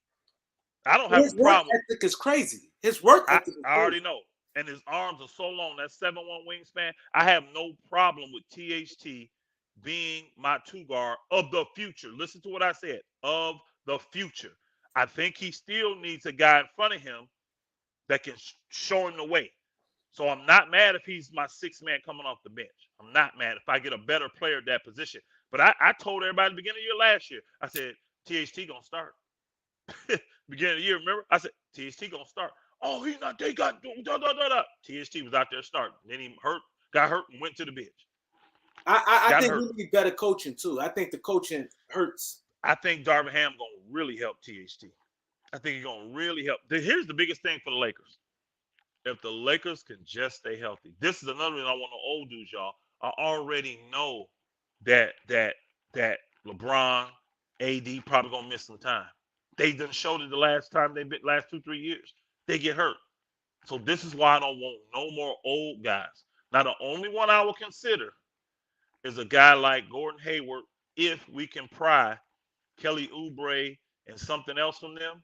B: I don't have a problem.
A: His work ethic is crazy. His work ethic.
B: I already know. And his arms are so long. That 7'1" wingspan. I have no problem with THT being my 2 guard of the future. Listen to what I said. Of the future. I think he still needs a guy in front of him that can show him the way. So I'm not mad if he's my 6th man coming off the bench. I'm not mad if I get a better player at that position. But I told everybody at the beginning of the year last year, I said, THT going to start. Beginning of the year, remember? I said, THT going to start. Oh, he's not. They got THT was out there starting. Then he got hurt, and went to the bench.
A: I think we need better coaching, too. I think the coaching hurts.
B: I think Darvin Ham going to really help THT. I think he's going to really help. Here's the biggest thing for the Lakers. If the Lakers can just stay healthy. This is another reason I want the old dudes, y'all. I already know that LeBron, AD probably going to miss some time. They done showed it the last time they been last 2, 3 years. They get hurt. So this is why I don't want no more old guys. Now the only one I will consider is a guy like Gordon Hayward if we can pry Kelly Oubre and something else from them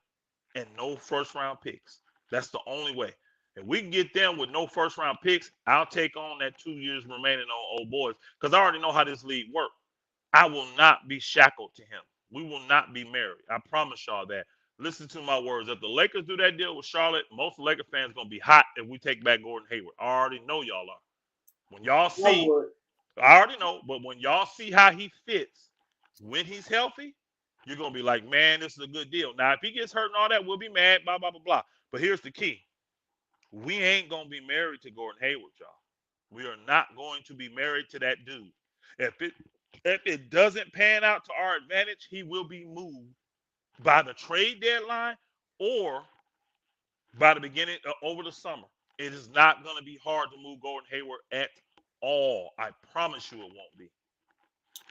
B: and no first round picks. That's the only way. If we can get them with no first round picks, I'll take on that 2 years remaining on old boys because I already know how this league works. I will not be shackled to him. We will not be married. I promise y'all that. Listen to my words. If the Lakers do that deal with Charlotte, most Laker fans gonna be hot if we take back Gordon Hayward. I already know y'all are. When y'all see, I already know, but when y'all see how he fits when he's healthy, you're gonna be like, man, this is a good deal. Now, if he gets hurt and all that, we'll be mad, blah, blah, blah, blah. But here's the key. We ain't gonna be married to Gordon Hayward, y'all. We are not going to be married to that dude. If it doesn't pan out to our advantage, he will be moved by the trade deadline or by the beginning over the summer. It is not going to be hard to move Gordon Hayward at all. I promise you it won't be.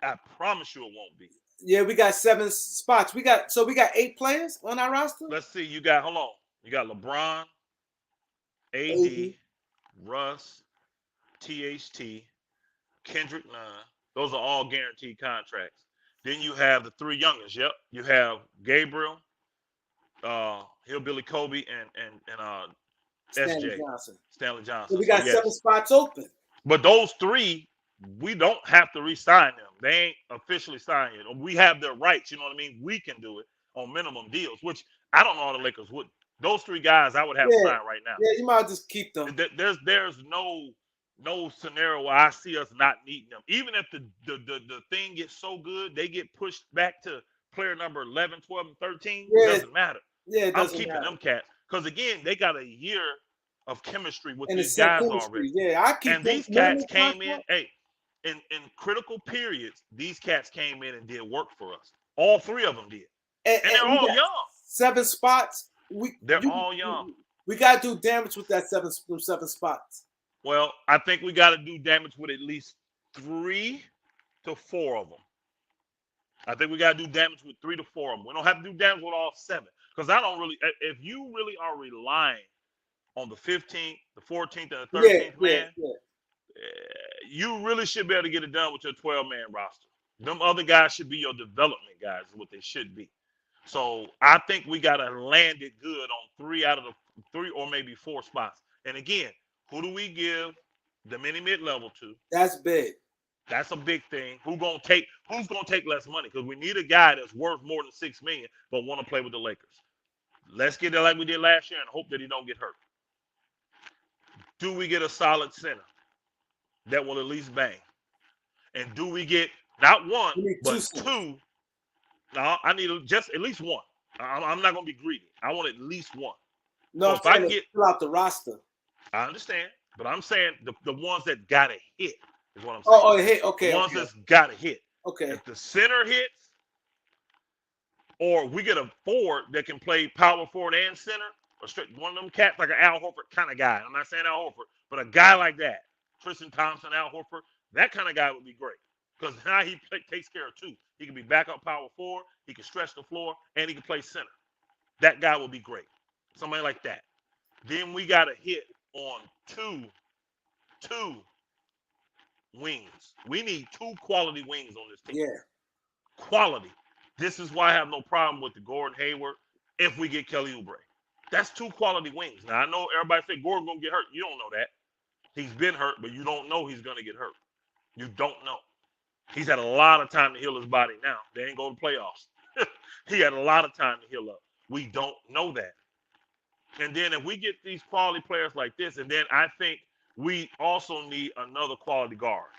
B: I promise you it won't be.
A: Yeah, we got 7 spots. We got 8 players on our roster.
B: Let's see. You got LeBron, AD, Russ, THT, Kendrick Nunn. Those are all guaranteed contracts. Then you have the 3 youngest. Yep. You have Gabriel, Hillbilly Kobe, and SJ. Stanley Johnson.
A: So we got 7 spots open.
B: But those 3, we don't have to re-sign them. They ain't officially signed yet. We have their rights. You know what I mean? We can do it on minimum deals, which I don't know how the Lakers would. Those 3 guys I would have to sign right now.
A: Yeah, you might just keep them.
B: There's no scenario where I see us not needing them. Even if the thing gets so good, they get pushed back to player number 11, 12, and 13. It doesn't matter.
A: Yeah,
B: I'm keeping them cats. Because, again, they got a year of chemistry with these guys already.
A: Yeah, I keep
B: and these cats came in, in critical periods, these cats came in and did work for us. All 3 of them did. And they're all young.
A: 7 spots.
B: They're all young.
A: We got to do damage with that 7 spots.
B: Well, I think we got to do damage with at least 3 to 4 of them. I think we got to do damage with 3 to 4 of them. We don't have to do damage with all 7. Because I don't really, if you really are relying on the 15th, the 14th, and the 13th man, you really should be able to get it done with your 12-man roster. Them other guys should be your development guys, is what they should be. So I think we got to land it good on 3 out of the 3 or maybe 4 spots. And again, who do we give the mini mid-level to?
A: That's big.
B: That's a big thing. Who's gonna take less money? Because we need a guy that's worth more than $6 million, but want to play with the Lakers. Let's get it like we did last year and hope that he don't get hurt. Do we get a solid center that will at least bang? And do we get not 1 but 2? No, I need just at least 1. I'm not gonna be greedy. I want at least 1.
A: No, so if I get fill out the roster.
B: I understand, but I'm saying the ones that got to hit is what I'm saying.
A: Oh, hit. Okay.
B: The ones that's got to hit.
A: Okay.
B: If the center hits, or we get a forward that can play power forward and center, or straight, one of them cats like an Al Horford kind of guy. I'm not saying Al Horford, but a guy like that, Tristan Thompson, Al Horford, that kind of guy would be great. Because now he takes care of 2. He can be backup power forward, he can stretch the floor, and he can play center. That guy would be great. Somebody like that. Then we got to hit on two wings. We need 2 quality wings on this team.
A: Yeah.
B: Quality. This is why I have no problem with the Gordon Hayward if we get Kelly Oubre. That's 2 quality wings. Now, I know everybody say Gordon going to get hurt. You don't know that. He's been hurt, but you don't know he's going to get hurt. You don't know. He's had a lot of time to heal his body now. They ain't going to playoffs. He had a lot of time to heal up. We don't know that. And then if we get these quality players like this, and then I think we also need another quality guard.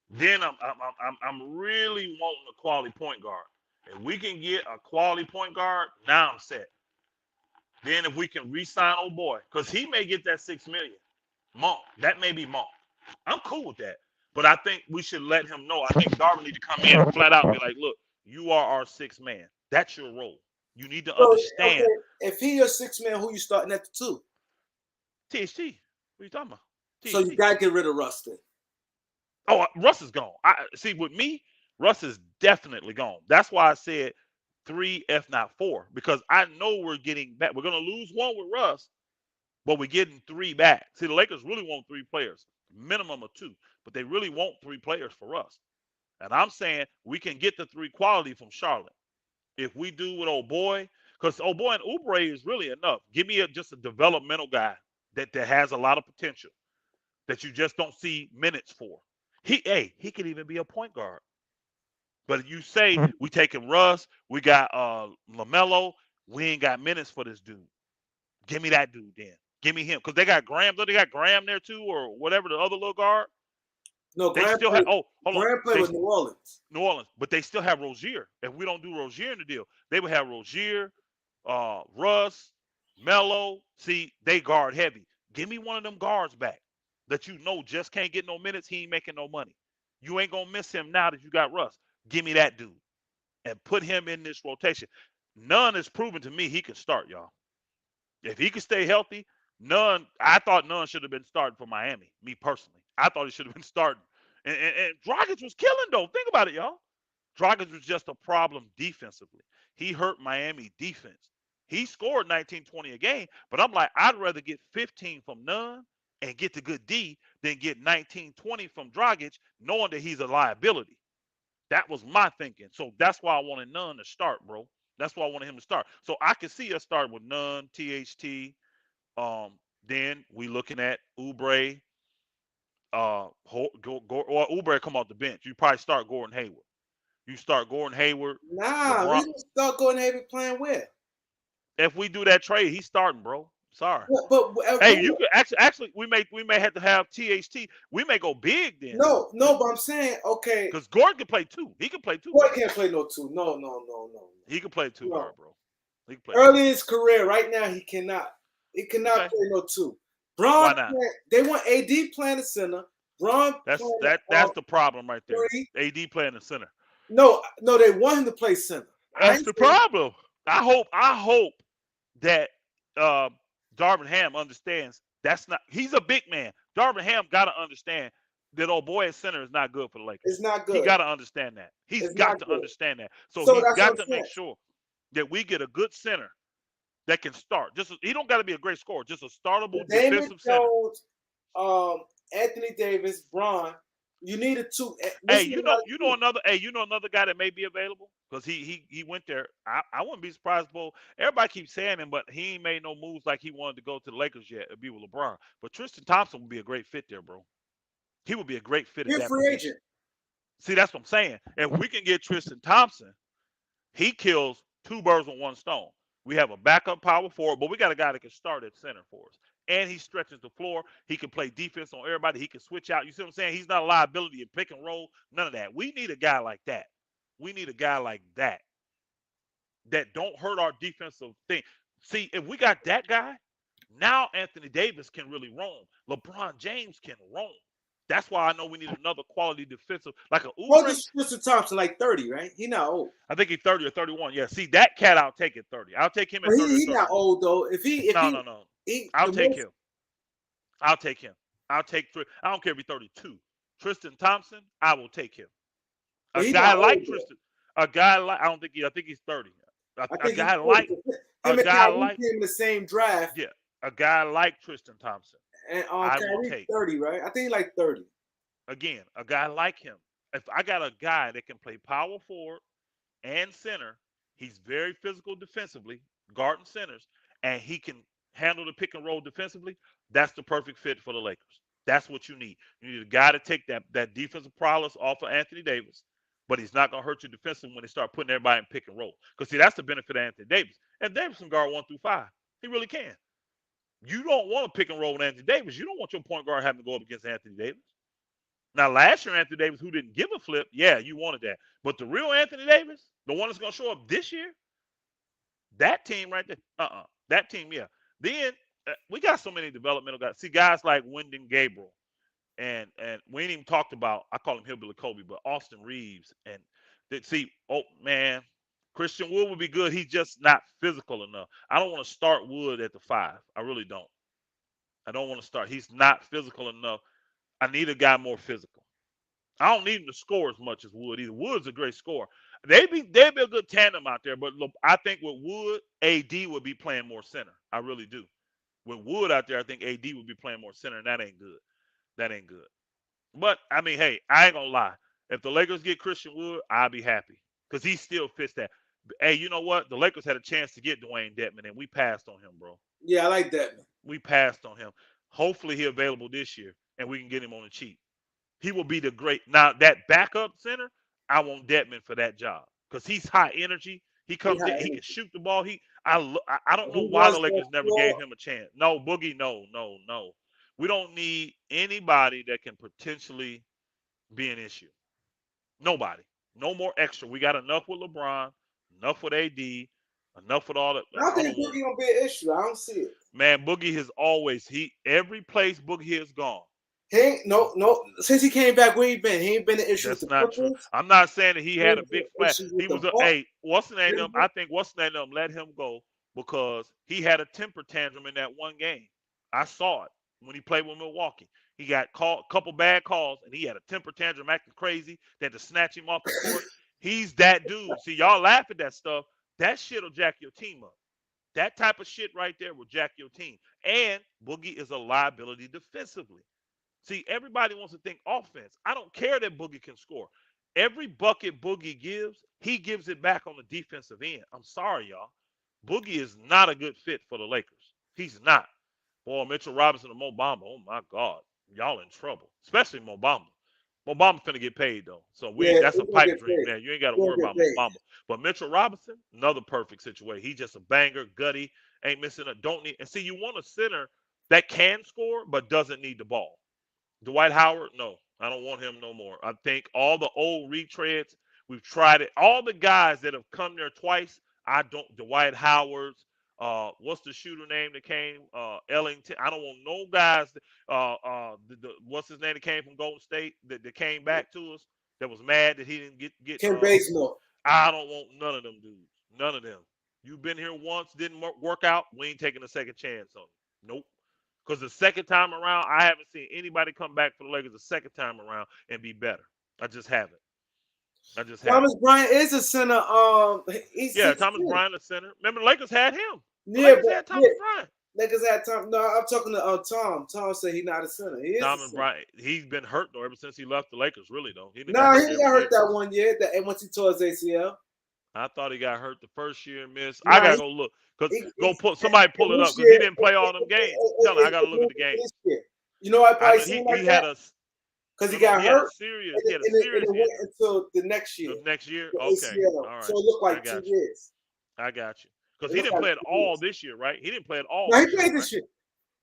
B: Then I'm really wanting a quality point guard. If we can get a quality point guard, now I'm set. Then if we can re-sign old boy, because he may get that $6 million. Monk, that may be Monk. I'm cool with that. But I think we should let him know. I think Darvin need to come in and flat out and be like, look, you are our 6th man. That's your role. You need to understand.
A: Okay. If he your 6th man, who you starting at the 2?
B: THT. What are you talking about? THT.
A: So you got to get rid of Russ then.
B: Oh, Russ is gone. See, with me, Russ is definitely gone. That's why I said 3, if not 4, because I know we're getting back. We're gonna lose one with Russ, but we're getting 3 back. See, the Lakers really want 3 players, minimum of 2, but they really want 3 players for us. And I'm saying we can get the 3 quality from Charlotte if we do with old boy, because old boy and Oubre is really enough. Give me just a developmental guy that has a lot of potential that you just don't see minutes for. He could even be a point guard. But you say we taking Russ, we got LaMelo, we ain't got minutes for this dude. Give me that dude then. Give me him because they got Graham. Don't they got Graham there too, or whatever the other little guard?
A: No,
B: They
A: Graham
B: still have.
A: played.
B: Oh, hold on.
A: Graham played
B: They
A: with New Orleans.
B: New Orleans, but they still have Rozier. If we don't do Rozier in the deal, they would have Rozier, Russ, Melo. See, they guard heavy. Give me one of them guards back that you know just can't get no minutes. He ain't making no money. You ain't gonna miss him now that you got Russ. Give me that dude and put him in this rotation. None is proven to me he can start, y'all. If he could stay healthy, none. I thought none should have been starting for Miami. Me personally, I thought he should have been starting. And Dragic was killing though. Think about it, y'all. Dragic was just a problem defensively. He hurt Miami defense. He scored 19, 20 a game, but I'm like, I'd rather get 15 from none and get the good D than get 19, 20 from Dragic, knowing that he's a liability. That was my thinking. So that's why I wanted none to start, bro. That's why I wanted him to start. So I could see us starting with none, THT. Um, then we looking at Oubre, or Oubre come off the bench. You probably start Gordon Hayward. You start Gordon Hayward,
A: Nah, we
B: LeBron.
A: didn't start going heavy playing where.
B: If we do that trade, he's starting, bro. Sorry.
A: But
B: Hey, you could actually we may have to have THT. We may go big then,
A: no, but I'm saying okay.
B: because Gordon can play two. He can play two
A: Boy
B: guard.
A: can't play no two. No.
B: He can play two
A: No.
B: guard, bro. He can play
A: Early
B: two.
A: in his career, right now he cannot. He cannot
B: Okay.
A: play no two.
B: Why
A: Braun,
B: not?
A: they want AD playing the center. Braun
B: That's
A: playing
B: that. That's the problem right there.
A: three.
B: AD playing the center.
A: No, they want him to play center. I
B: That's
A: ain't
B: the
A: saying
B: problem. I hope that uh, Darvin Ham understands that's not. He's a big man. Darvin Ham got to understand that old boy at center is not good for the Lakers.
A: it's not
B: He
A: good.
B: got to understand that. He's
A: It's
B: got
A: not
B: to
A: good.
B: understand that. So
A: So
B: he's
A: that's what
B: got
A: I'm
B: to
A: saying.
B: make sure that we get a good center that can start. He don't got to be a great scorer. Just a startable
A: Damon
B: defensive center.
A: Jones, Anthony Davis, Braun. You need a two.
B: Hey,
A: Listen to how you do.
B: you know another guy that may be available because he went there. I wouldn't be surprised, bro. Everybody keeps saying him, but he ain't made no moves like he wanted to go to the Lakers yet. It'd be with LeBron. But Tristan Thompson would be a great fit there, bro. He would be a great fit at
A: You're a
B: that
A: free
B: position.
A: agent.
B: See, that's what I'm saying. If we can get Tristan Thompson, he kills two birds with one stone. We have a backup power forward, but we got a guy that can start at center for us. And he stretches the floor. He can play defense on everybody. He can switch out. You see what I'm saying? He's not a liability in pick and roll. None of that. We need a guy like that. We need a guy like that don't hurt our defensive thing. See, if we got that guy, now Anthony Davis can really roam. LeBron James can roam. That's why I know we need another quality defensive, like a
A: What
B: Oubre.
A: is Tristan Thompson like 30, right? He not old.
B: I think he's 30 or 31. Yeah, see that cat, I'll take it 30. I'll take him
A: But
B: at 30 or
A: he not
B: 31.
A: old though. If
B: No, no, no.
A: he
B: I'll
A: the
B: take
A: most
B: him. I'll take him. I'll take three. I don't care if he's 32. Tristan Thompson, I will take him.
A: but
B: A
A: he
B: guy
A: not old
B: like
A: though.
B: Tristan, a guy like I think he's 30.
A: I
B: A
A: think he's
B: guy
A: 40.
B: like a
A: Him and
B: guy
A: Kyrie
B: like
A: came in the same draft,
B: yeah, a guy like Tristan Thompson,
A: and
B: I will
A: Kyrie
B: take.
A: 30, right? I think he like 30.
B: Again, a guy like him. If I got a guy that can play power forward and center, he's very physical defensively, guarding centers, and he can handle the pick and roll defensively. That's the perfect fit for the Lakers. That's what you need. You need a guy to take that defensive prowess off of Anthony Davis, but he's not gonna hurt you defensively when they start putting everybody in pick and roll. Because see, that's the benefit of Anthony Davis. And Davis can guard 1 through 5. He really can. You don't want to pick and roll with Anthony Davis. You don't want your point guard having to go up against Anthony Davis. Now, last year, Anthony Davis, who didn't give a flip, yeah, you wanted that. But the real Anthony Davis, the one that's going to show up this year, that team right there, that team, yeah. Then we got so many developmental guys. See, guys like Wyndon Gabriel, and we ain't even talked about, I call him Hillbilly Kobe, but Austin Reeves. And see, oh, man, Christian Wood would be good. He's just not physical enough. I don't want to start Wood at the 5. I really don't. I don't want to start. He's not physical enough. I need a guy more physical. I don't need him to score as much as Wood either. Wood's a great scorer. they'd be a good tandem out there. But look, I think with Wood, AD would be playing more center. I really do. With Wood out there, I think AD would be playing more center, and that ain't good. That ain't good. But I mean, hey, I ain't gonna lie. If the Lakers get Christian Wood, I'll be happy because he still fits that. Hey, you know what? The Lakers had a chance to get Dwayne Dedman, and we passed on him, bro.
A: Yeah, I like that.
B: We passed on him. Hopefully, he's available this year, and we can get him on the cheap. He will be the great. Now that backup center, I want Dedman for that job because he's high energy. He
A: He
B: comes in,
A: had
B: he
A: energy.
B: can shoot the ball. I don't know
A: He
B: why the
A: runs that
B: Lakers never
A: floor.
B: gave him a chance. No, Boogie, no, no, no. We don't need anybody that can potentially be an issue. Nobody. No more extra. We got enough with LeBron, enough with AD, enough with all that.
A: I don't
B: I
A: think
B: don't want
A: Boogie gonna be an issue. I don't see it.
B: man. Boogie has always every place Boogie has gone.
A: He ain't no. Since he came back, where he been? He ain't been an issue with
B: That's
A: the
B: not true.
A: Clippers.
B: I'm not saying that he
A: He
B: had a
A: ain't been
B: big
A: an
B: splash.
A: issue with
B: He
A: the
B: was a
A: Bucks.
B: hey, what's the name of them? I think what's the name of them let him go because he had a temper tantrum in that one game. I saw it when he played with Milwaukee. He got called a couple bad calls and he had a temper tantrum acting crazy. They had to snatch him off the court. He's that dude. See, y'all laugh at that stuff. That shit'll jack your team up. That type of shit right there will jack your team. And Boogie is a liability defensively. See, everybody wants to think offense. I don't care that Boogie can score. Every bucket Boogie gives, he gives it back on the defensive end. I'm sorry, y'all. Boogie is not a good fit for the Lakers. He's not. Boy, Mitchell Robinson and Mo Bamba, oh my God. Y'all in trouble. Especially Mo Bamba. Mo Bamba finna get paid though. So
A: Yeah,
B: that's a
A: he's gonna
B: pipe
A: get
B: dream
A: paid.
B: there. You ain't gotta
A: He's
B: worry
A: gonna get
B: about Mo
A: paid.
B: Bamba. But Mitchell Robinson, another perfect situation. He's just a banger, gutty, ain't missing a don't need and see you want a center that can score but doesn't need the ball. Dwight Howard, no, I don't want him no more. I think all the old retreads, we've tried it. All the guys that have come there twice, I don't. Dwight Howard's, what's the shooter name that came? Ellington. I don't want no guys. What's his name that came from Golden State that came back to us that was mad that he didn't get.
A: Ken Bazemore.
B: I don't want none of them dudes. None of them. You've been here once, didn't work out. We ain't taking a second chance on you. Nope. Because the second time around, I haven't seen anybody come back for the Lakers the second time around and be better. I just haven't. I just haven't.
A: Thomas Bryant is a center. He's
B: Yeah, Thomas
A: 16.
B: Bryant, the center. Remember, the Lakers had him. The
A: Yeah,
B: Lakers
A: but
B: had
A: yeah,
B: Thomas Bryant.
A: niggas had Tom. No, I'm talking to Tom. Tom said he's not a center. He is a
B: Thomas
A: center.
B: Bryant, he's been hurt though ever since he left the Lakers. Really though, he done got
A: No, he
B: hurt
A: didn't get
B: every
A: hurt
B: year.
A: that one year. That and once he tore his ACL.
B: I thought he got hurt the first year and missed. I
A: Nah,
B: gotta go look because
A: he
B: somebody pull it up
A: this
B: because he
A: year.
B: didn't play all them games. Tell him I gotta look at the game.
A: This year. You know why I
B: I
A: probably
B: know
A: seemed
B: he
A: like
B: had
A: that?
B: a
A: Because he
B: no
A: got
B: he had a
A: hurt
B: serious
A: and it went
B: injury
A: until the next year.
B: the next year.
A: The
B: Okay,
A: ACL.
B: all
A: So
B: right,
A: it looked
B: I
A: like two
B: got you.
A: years.
B: I got you. Because
A: It
B: he
A: looked
B: didn't
A: like
B: play it
A: 2
B: all
A: years.
B: this year, right? He didn't play it all
A: No, he
B: this year,
A: played
B: right?
A: this year.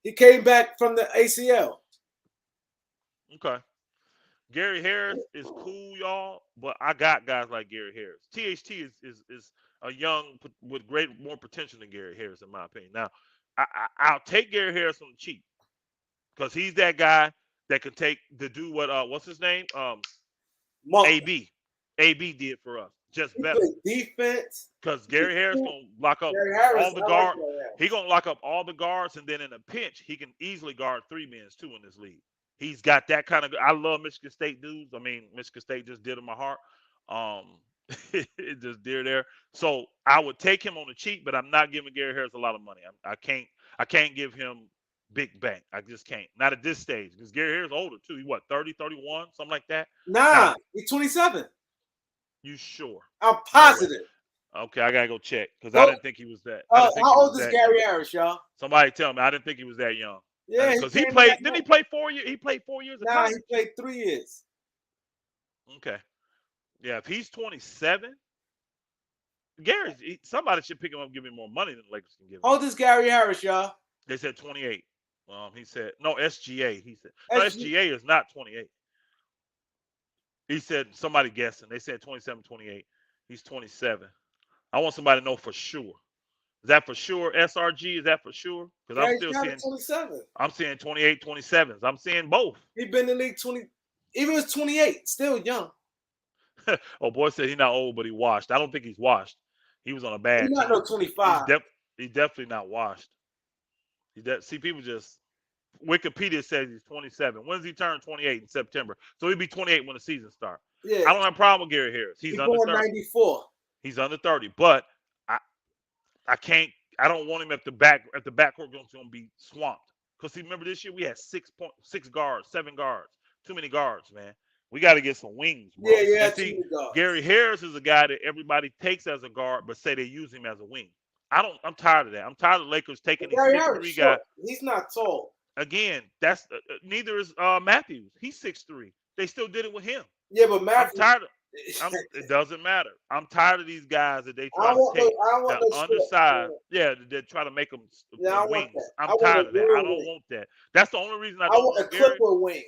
A: He came back from the ACL.
B: Okay. Gary Harris is cool, y'all, but I got guys like Gary Harris. THT is a young with more potential than Gary Harris, in my opinion. Now, I'll take Gary Harris on the cheap because he's that guy that can take to do what's his name?
A: Monk.
B: AB. AB did for us, just
A: He
B: better.
A: played defense.
B: Because Gary Harris gonna lock up
A: Gary Harris,
B: all the
A: I like
B: guard.
A: Gary
B: He
A: Harris.
B: gonna lock up all the guards, and then in a pinch, he can easily guard three men too in this league. He's got that kind of. I love Michigan State dudes. I mean, Michigan State just did in my heart. Um, it just dear there. So I would take him on the cheap, but I'm not giving Gary Harris a lot of money. I can't. I can't give him big bank. I just can't. Not at this stage because Gary Harris is older too. He what 30, 31, something like that. Now,
A: Nah, he's 27.
B: you sure?
A: I'm
B: No way.
A: positive.
B: Okay, I gotta go check because I
A: Go.
B: didn't think he was that. I didn't think he
A: How
B: was
A: old is
B: that young.
A: Gary Harris, y'all?
B: Somebody tell me. I didn't think he was that young.
A: Yeah, he
B: Because he
A: came in
B: played.
A: that
B: Didn't he
A: month.
B: play 4 years? He played 4 years of
A: Nah, he
B: college.
A: played 3 years.
B: Okay. Yeah, if he's 27, somebody should pick him up and give him more money than the Lakers can give him.
A: How old is Gary Harris, y'all?
B: They said 28. He said no SGA. He said no
A: SG,
B: SGA is not 28. He said somebody guessing. They said 27, 28. He's 27. I want somebody to know for sure. Is that for sure? SRG, is that for sure? Because I'm
A: Gary
B: still
A: Harris
B: seeing
A: 27.
B: I'm seeing 28, 27s. I'm seeing both.
A: He been in the league 20. Even was 28, still young.
B: Oh, boy said he's not old, but he washed. I don't think he's washed. He was on a
A: He's
B: bad
A: not
B: team.
A: no 25.
B: He's definitely not washed. See, people just Wikipedia says he's 27. When does he turn 28 in September? So he'll be 28 when the season starts.
A: Yeah,
B: I don't have a problem with Gary Harris. He's
A: he
B: under
A: born
B: 30.
A: 94.
B: He's under 30. But I I can't. I don't want him at the backcourt going to be swamped. Because see, remember this year we had 6 guards, 7 guards. Too many guards, man. We got to get some wings,
A: Yeah,
B: bro.
A: yeah,
B: And
A: too
B: see,
A: many guards.
B: Gary Harris is a guy that everybody takes as a guard, but say they use him as a wing. I don't. I'm tired of that. I'm tired of the Lakers taking
A: But
B: these
A: Gary
B: six
A: Harris,
B: three
A: short.
B: guy.
A: He's not tall.
B: Again, that's neither is Matthews. He's 6'3". They still did it with him.
A: Yeah, but
B: I'm
A: Matthews.
B: tired of. It doesn't matter. I'm tired of these guys that they
A: I
B: try
A: don't
B: to
A: want no.
B: take
A: I don't want
B: the
A: no short.
B: undersized. Yeah, they try to make them
A: Yeah, I don't want
B: wings.
A: that. I
B: I'm
A: want
B: tired
A: a
B: of that. I
A: real
B: don't
A: wing.
B: want that. That's the only reason I
A: I
B: don't
A: want a
B: want Gary.
A: Clipper wing.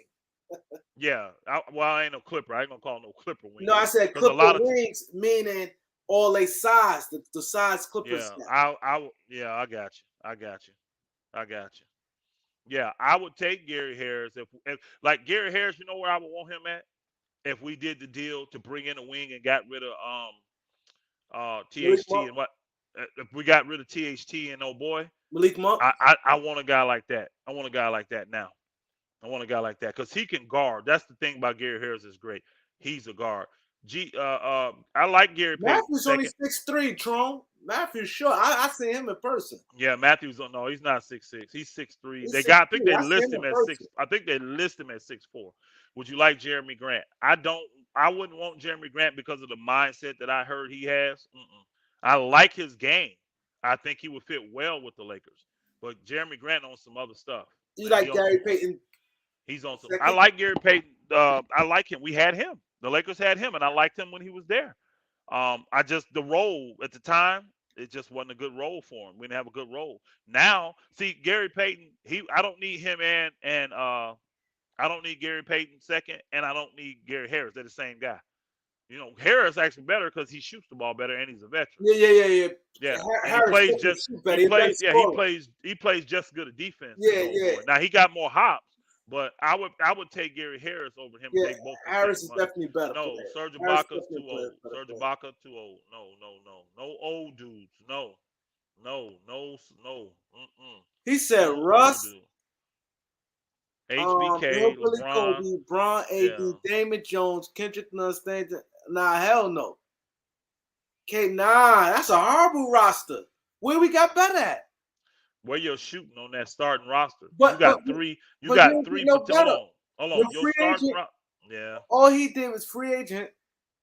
B: Yeah. Well, I ain't no Clipper. I ain't gonna call him no Clipper wing
A: No, I said
B: because a
A: Clipper
B: lot of
A: wings, meaning all they size, the size Clippers
B: yeah.
A: got.
B: Yeah. I got you. I got you. I got you. Yeah, I would take Gary Harris if like Gary Harris. You know where I would want him at? If we did the deal to bring in a wing and got rid of
A: Malik
B: THT
A: Monk.
B: and what if we got rid of THT and oh boy,
A: Malik Monk.
B: I want a guy like that. I want a guy like that now. I want a guy like that because he can guard. That's the thing about Gary Harris is great. He's a guard. I like Gary Payton
A: Matthews only
B: second.
A: 6'3", Tron. Matthews short. I seen him in person.
B: Yeah, Matthews. No, he's not 6'6". He's 6'3".
A: He's
B: They got. I think
A: 6'3".
B: they
A: I seen
B: list
A: him in
B: him at
A: person.
B: 6. I think they list him at 6'4". Would you like Jeremy Grant? I don't. I wouldn't want Jeremy Grant because of the mindset that I heard he has. I like his game. I think he would fit well with the Lakers. But Jeremy Grant on some other stuff.
A: You
B: He
A: like
B: on some.
A: Gary Payton
B: He's on some. I
A: second?
B: like Gary Payton. I like him. We had him. The Lakers had him, and I liked him when he was there. I just the role at the time it just wasn't a good role for him. We didn't have a good role. Now, see Gary Payton. I don't need him and I don't need Gary Payton second, and I don't need Gary Harris. They're the same guy. You know, Harris actually better because he shoots the ball better and he's a veteran.
A: Yeah.
B: Yeah, and he
A: Harris
B: plays
A: definitely
B: just
A: shoot
B: he
A: better. He better
B: plays yeah
A: scorer.
B: he plays just good a defense as
A: Yeah,
B: old
A: yeah,
B: boy. Now he got more hops, but I would take Gary Harris over him and
A: yeah.
B: take both the
A: Harris
B: same
A: is
B: money.
A: definitely better
B: No,
A: player.
B: Serge
A: Harris
B: Ibaka's too
A: definitely
B: old.
A: better
B: Serge
A: player.
B: Ibaka too old. No old dudes. No.
A: He said
B: No old
A: Russ,
B: dude. HBK,
A: Hillbilly
B: LeBron.
A: Kobe, Bron,
B: Yeah.
A: AD, Damon Jones, Kendrick Nunn, Stanton. Nah, hell no. Okay, nah, that's a horrible roster. Where we got better at?
B: Where you're shooting on that starting roster. You
A: But but
B: got three. You
A: but you
B: got
A: don't get
B: three.
A: no
B: Hold
A: better.
B: on. Hold
A: Your
B: on. Your
A: free
B: starting
A: agent,
B: roster. Yeah.
A: all he did was free agent.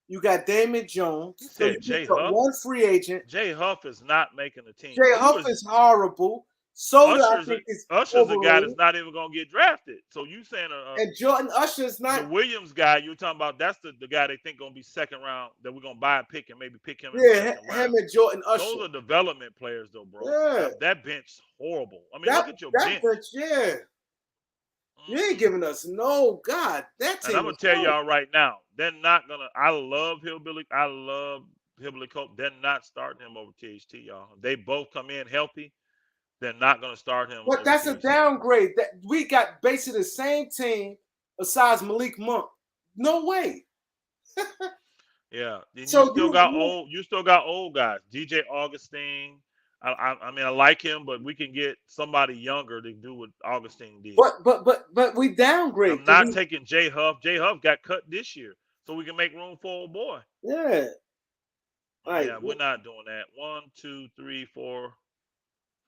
A: You got Damon
B: He
A: Jones. So you
B: said Jay
A: picked up
B: Huff.
A: one free agent.
B: Jay Huff is not making the team.
A: Jay
B: Who
A: Huff
B: is
A: is horrible. Soda, I
B: Usher's a,
A: think, is
B: Usher's a guy that's
A: overrated.
B: not even gonna get drafted. So you saying
A: And Jordan Usher is
B: the
A: not.
B: Williams guy you're talking about? That's the guy they think gonna be second round that we're gonna buy a pick and maybe pick him in the
A: Yeah,
B: second
A: him
B: round.
A: and Jordan Usher.
B: Those are development players though, bro.
A: Yeah,
B: That bench's horrible. I mean,
A: that
B: look at your
A: that
B: bench.
A: bench. Yeah, you ain't
B: Mm-mm.
A: giving us no God. That
B: And I'm
A: team
B: gonna
A: is
B: tell
A: horrible.
B: y'all right now, they're not gonna. I love Hillbilly. I love Hillbilly Cope. They're not starting him over THT, y'all. They both come in healthy. They're not gonna start him
A: But
B: over
A: that's a
B: THT.
A: downgrade. That we got basically the same team besides Malik Monk. No way.
B: Yeah, and you
A: So
B: still got old. You still got old guys. DJ Augustine. I mean, I like him, but we can get somebody younger to do what Augustine did.
A: but we downgrade
B: I'm
A: because
B: not
A: we
B: taking J Huff. J Huff got cut this year, so we can make room for old boy.
A: yeah like
B: Yeah, we're not doing that. 1, 2, 3, 4,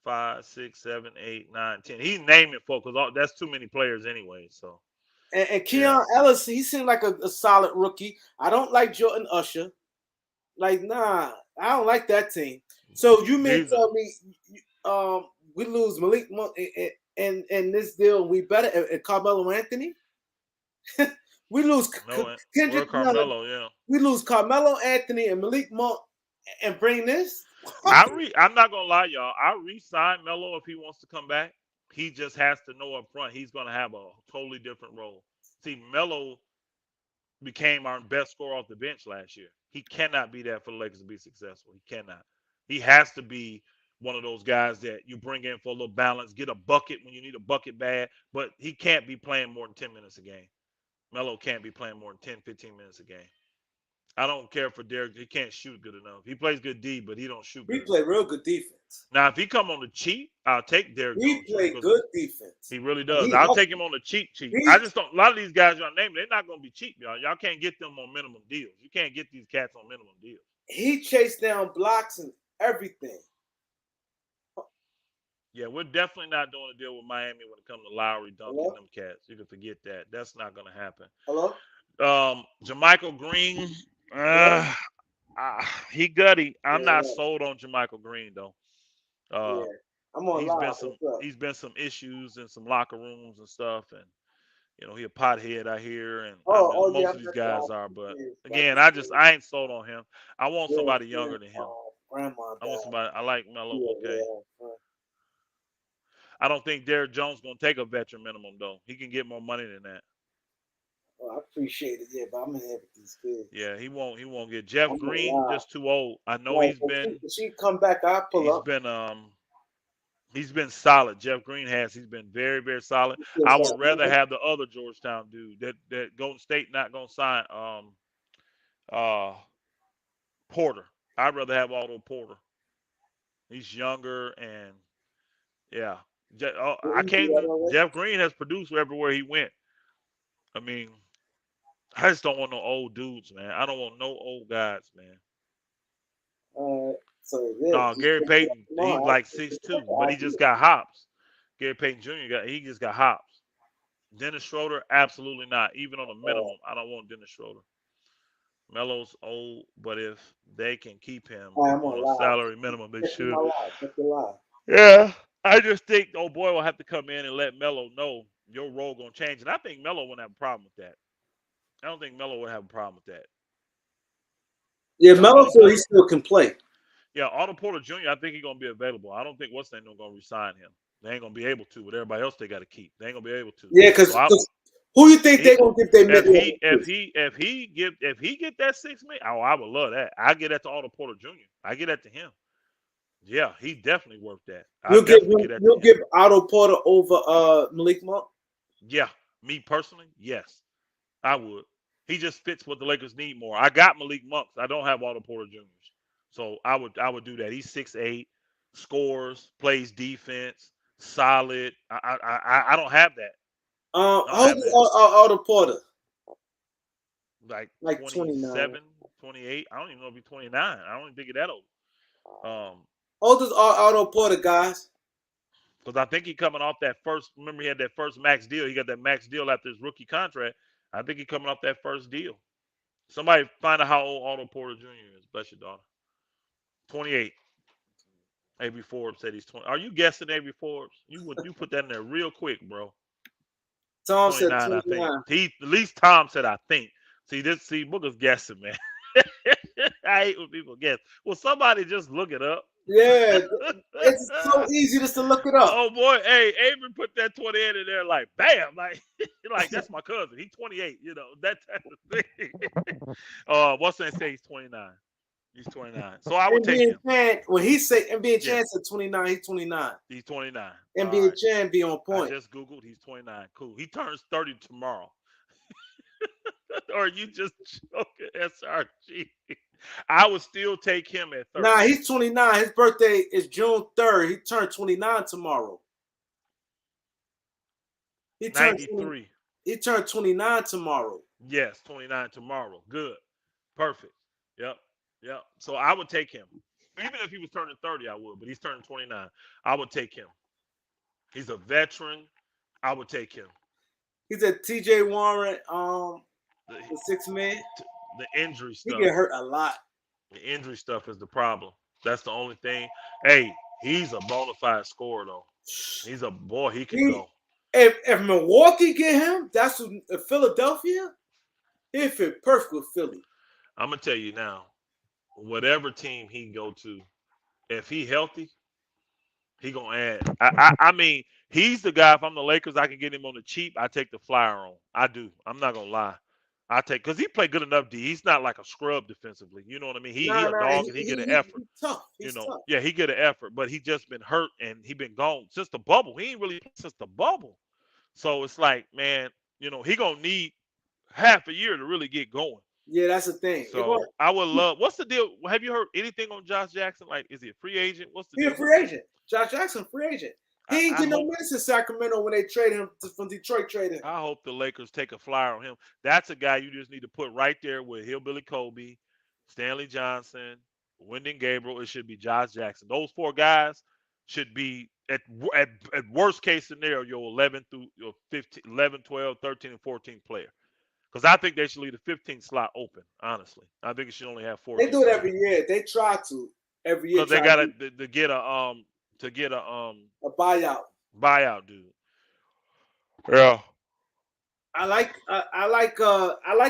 B: 5, 6, 7, 8, 9, 10. He's naming for because that's too many players anyway. So
A: and
B: yeah,
A: Keon Ellis, he seemed like a solid rookie. I don't like Jordan Usher. Like, nah, I don't like that team. So you may
B: these are
A: tell me, we lose Malik Monk in this deal. We better and Carmelo Anthony. We lose
B: no. Where
A: Kendrick Nunn.
B: Carmelo? Yeah.
A: We lose Carmelo Anthony and Malik Monk and bring this.
B: I'm not gonna lie, y'all. I re-sign Melo if he wants to come back. He just has to know up front he's gonna have a totally different role. See, Melo became our best scorer off the bench last year. He cannot be that for the Lakers to be successful. He cannot. He has to be one of those guys that you bring in for a little balance, get a bucket when you need a bucket bad, but he can't be playing more than 10 minutes a game. Melo can't be playing more than 10, 15 minutes a game. I don't care for Derek. He can't shoot good enough. He plays good D, but he don't shoot
A: He
B: good enough.
A: played real good defense.
B: Now, if he come on the cheap, I'll take Derek
A: He
B: Jones Jr.
A: played
B: because
A: good defense.
B: he really
A: And
B: does.
A: he
B: I'll take
A: hustled.
B: him on the cheap, cheap.
A: He
B: I just don't. A lot of these guys y'all name, they're not going to be cheap, y'all. Y'all can't get them on minimum deals. You can't get these cats on minimum deals.
A: he chased down blocks and everything.
B: Yeah, we're definitely not doing a deal with Miami when it comes to Lowry, Duncan,
A: Hello?
B: them cats. You can forget that. That's not going to happen.
A: Hello?
B: Jermichael Green,
A: Hello?
B: uh, he gutty.
A: Yeah,
B: I'm not
A: yeah.
B: sold on Jermichael Green though. Uh,
A: Yeah. I'm on
B: he's been
A: live.
B: some
A: What's up?
B: he's been some issues in some locker rooms and stuff, and he a pothead I hear, and I
A: Oh,
B: mean
A: oh yeah,
B: most of these
A: that's right.
B: guys are. But
A: Like
B: again,
A: this kid.
B: I ain't sold on him. I want
A: Yeah,
B: somebody
A: yeah.
B: younger than him.
A: Grandma
B: I want
A: died.
B: somebody. I like Melo.
A: Yeah,
B: Okay.
A: yeah.
B: I don't think Derrick Jones gonna take a veteran minimum though. He can get more money than that.
A: Oh, I appreciate it. Yeah, but I'm in here with these kids.
B: Yeah, he won't. He won't get Jeff
A: I'm on
B: Green.
A: live.
B: Just too old. I know
A: Like, if she come back, I'll pull
B: he's
A: up.
B: been he's been solid. Jeff Green has. He's been very, very solid. I
A: What's
B: would
A: up,
B: rather
A: man?
B: have the other Georgetown dude that Golden State not gonna sign uh Porter. I'd rather have Otto Porter. He's younger and yeah. I
A: Didn't you do
B: can't.
A: that already?
B: Jeff Green has produced everywhere he went. I mean, I just don't want no old dudes, man. I don't want no old guys, man.
A: So yeah,
B: No,
A: just
B: Gary
A: pick it up
B: Payton, he's
A: tomorrow.
B: like 6'2", but he just got hops. Gary Payton Jr. He just got hops. Dennis Schroeder, absolutely not. Even on a minimum, I don't want Dennis Schroeder. Melo's old, but if they can keep him
A: I'm
B: on
A: on
B: a
A: live.
B: salary minimum, they
A: Check my
B: should.
A: live. Check your live.
B: Yeah, I just think old boy will have to come in and let Melo know your role gonna change, and I think Melo wouldn't have a problem with that. I don't think Melo would have a problem with that.
A: Yeah,
B: Now,
A: Melo
B: Otto
A: said he
B: Porter,
A: still can play.
B: yeah, Otto Porter Jr. I think he's gonna be available. I don't think what's name gonna resign him. They ain't gonna be able to. With everybody else, they got to keep. They ain't gonna be able to.
A: Yeah,
B: So
A: because
B: I,
A: who you think they
B: he,
A: gonna give their
B: if
A: middle?
B: he if he get that 6 million, oh, I would love that. I get that to Otto Porter Jr. I get that to him. Yeah, he's definitely worth that. I
A: You'll give
B: definitely
A: him.
B: get that to
A: You'll
B: him.
A: give Otto Porter over Malik Monk.
B: Yeah, me personally, yes, I would. He just fits what the Lakers need more. I got Malik Monks. I don't have Otto Porter Jr.'s. So I would do that. He's 6'8", scores, plays defense, solid. I don't have that. I don't
A: How old
B: have
A: is
B: that.
A: Otto Porter?
B: Like
A: Like 29.
B: 27, 28. I don't even know if he's 29. I don't even think he's that old.
A: How old is Otto Porter, guys?
B: Because I think he coming off that first. Remember, he had that first max deal. He got that max deal after his rookie contract. I think he coming off that first deal. Somebody find out how old Otto Porter Jr. is. Bless your daughter. 28. Avery Forbes said he's 20. Are you guessing Avery Forbes? You put that in there real quick, bro.
A: Tom said
B: 29, I think.
A: 29.
B: He at least Tom said I think. See Booker's guessing, man. I hate when people guess. Well, somebody just look it up.
A: Yeah, it's so easy just to look it up.
B: Oh boy, hey, Avery put that 28 in there like bam, like that's my cousin. He's 28, that type of thing. What's that say he's 29? He's 29. So I would take
A: NBA
B: him.
A: Chan, when he say NBA
B: Yeah,
A: Chan said 29, he's 29.
B: he's 29. All
A: NBA
B: right.
A: Chan be on
B: I
A: point.
B: just Googled. He's 29. Cool. He turns 30 tomorrow. Or you just joking, SRG. I would still take him at 30.
A: Nah, he's 29. His birthday is June 3rd. He turned 29 tomorrow. He turned 20,
B: 93.
A: he turned 29 tomorrow.
B: Yes, 29 tomorrow. Good. Perfect. Yep. Yep. So I would take him. Even if he was turning 30, I would, but he's turning 29. I would take him. He's a veteran. I would take him.
A: He's a TJ Warren,
B: The,
A: the 6 man.
B: the injury
A: He
B: stuff.
A: get hurt a lot.
B: The injury stuff is the problem. That's the only thing. Hey, he's a bona fide scorer, though. He's a boy. He can go.
A: If Milwaukee get him, that's Philadelphia. He fit perfect with Philly.
B: I'm gonna tell you now. Whatever team he go to, if he healthy, he gonna add. I mean, he's the guy. If I'm the Lakers, I can get him on the cheap. I take the flyer on. I do. I'm not gonna lie. I take because he played good enough D. He's not like a scrub defensively. You know what I mean? He
A: Nah,
B: a
A: nah,
B: dog and he get an effort.
A: he's tough. He's tough.
B: Yeah, he get an effort, but he just been hurt and he been gone since the bubble. He ain't really played since the bubble. So it's like, man, he gonna need half a year to really get going.
A: Yeah, that's the thing. It was
B: So I would love. What's the deal? Have you heard anything on Josh Jackson? Like, is he a free agent? What's the
A: he a
B: deal with
A: free
B: him?
A: agent. Josh Jackson, free agent.
B: I,
A: He ain't
B: I
A: get no
B: hope
A: minutes in Sacramento when they traded him from Detroit. Traded him.
B: I hope the Lakers take a flyer on him. That's a guy you just need to put right there with Hillbilly Kobe, Stanley Johnson, Wyndon Gabriel. It should be Josh Jackson. Those four guys should be at worst case scenario your 11 through your 15, 11, 12, 13, and 14 player. Because I think they should leave the 15th slot open. Honestly, I think it should only have
A: They
B: 14
A: do it
B: players
A: every year. They try to every year
B: because they
A: try
B: got
A: to
B: to get a
A: a buyout.
B: buyout dude. Yeah.
A: I like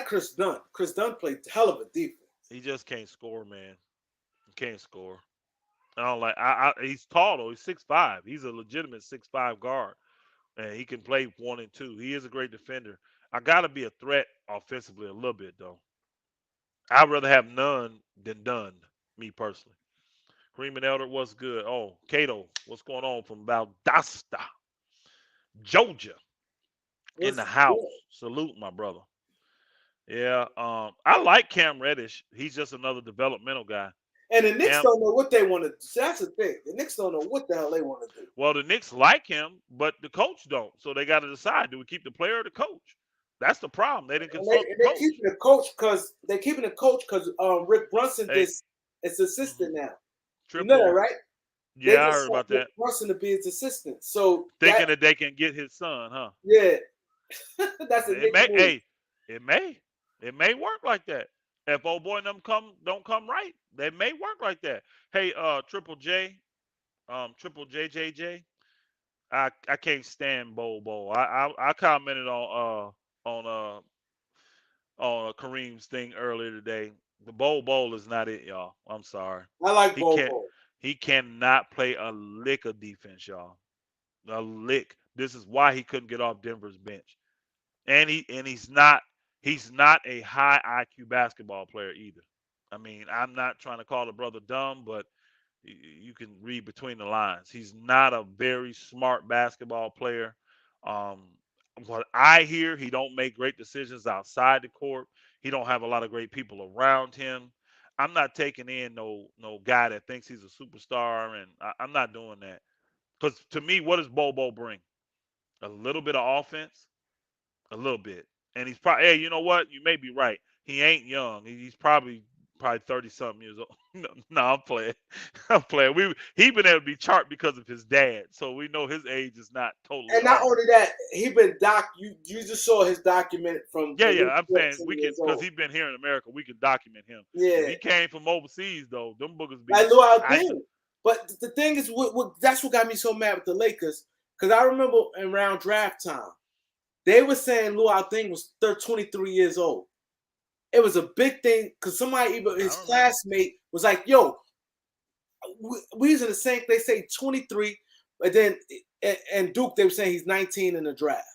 A: Chris Dunn. Chris Dunn played hell of a defense.
B: He just can't score, man. He can't score. I don't like. He's tall though. He's 6'5". He's a legitimate 6'5" guard, and he can play 1 and 2. He is a great defender. I gotta be a threat offensively a little bit though. I'd rather have none than done. Me personally. Kareem and Elder, what's good? Oh, Cato, what's going on from Valdosta, Georgia, in the
A: Was
B: house? Salute, my brother. Yeah, I like Cam Reddish. He's just another developmental guy.
A: and the Knicks
B: Cam,
A: don't know what they want to do. That's the thing. The Knicks don't know what the hell they want to do.
B: well, the Knicks like him, but the coach don't. So they got to decide: do we keep the player or the coach? That's the problem. They didn't
A: And
B: consult the
A: they're
B: coach.
A: keeping the coach because Rick Brunson
B: Hey,
A: is
B: mhm.
A: assistant now. You know that,
B: Triple.
A: right? They
B: Yeah, I
A: just
B: heard
A: want
B: about
A: Rick
B: that.
A: Brunson to be his assistant. So that
B: Thinking that they can get his son, huh?
A: yeah, that's a
B: It
A: Nick
B: may.
A: move.
B: Hey, it may. It may work like that. If old boy and them don't come right, they may work like that. Hey, Triple J, Triple JJJ. I can't stand Bowl. I commented Kareem's thing earlier today. The Bowl is not it, y'all. I'm sorry.
A: I like
B: He can't.
A: Bobo.
B: He cannot play a lick of defense, y'all. A lick. This is why he couldn't get off Denver's bench. And he's not a high IQ basketball player either. I mean, I'm not trying to call the brother dumb, but you can read between the lines. He's not a very smart basketball player. Um, what I hear, he don't make great decisions outside the court. He don't have a lot of great people around him. I'm not taking in no guy that thinks he's a superstar, and I'm not doing that. Because to me, what does Bobo bring? A little bit of offense, a little bit. And he's probably, hey, you know what? You may be right. He ain't young. He's probably 30 something years old. No, I'm playing. I'm playing. He been able to be chart because of his dad, so we know his age is not totally
A: And not
B: off.
A: only that, he been you just saw his document from
B: Yeah,
A: when he
B: yeah.
A: was
B: I'm saying
A: 14
B: we can
A: years
B: because
A: old.
B: he's been here in America. We can document him. If
A: Yeah,
B: he came from overseas though, them boogers
A: like
B: be.
A: Luau
B: I
A: Deng. But the thing is, that's what got me so mad with the Lakers. Because I remember around draft time, they were saying Luau Deng was 23 years old. It was a big thing because somebody, even his
B: I remember.
A: classmate, was like, "Yo, we was in the same." They say 23, but then and Duke, they were saying he's 19 in the draft.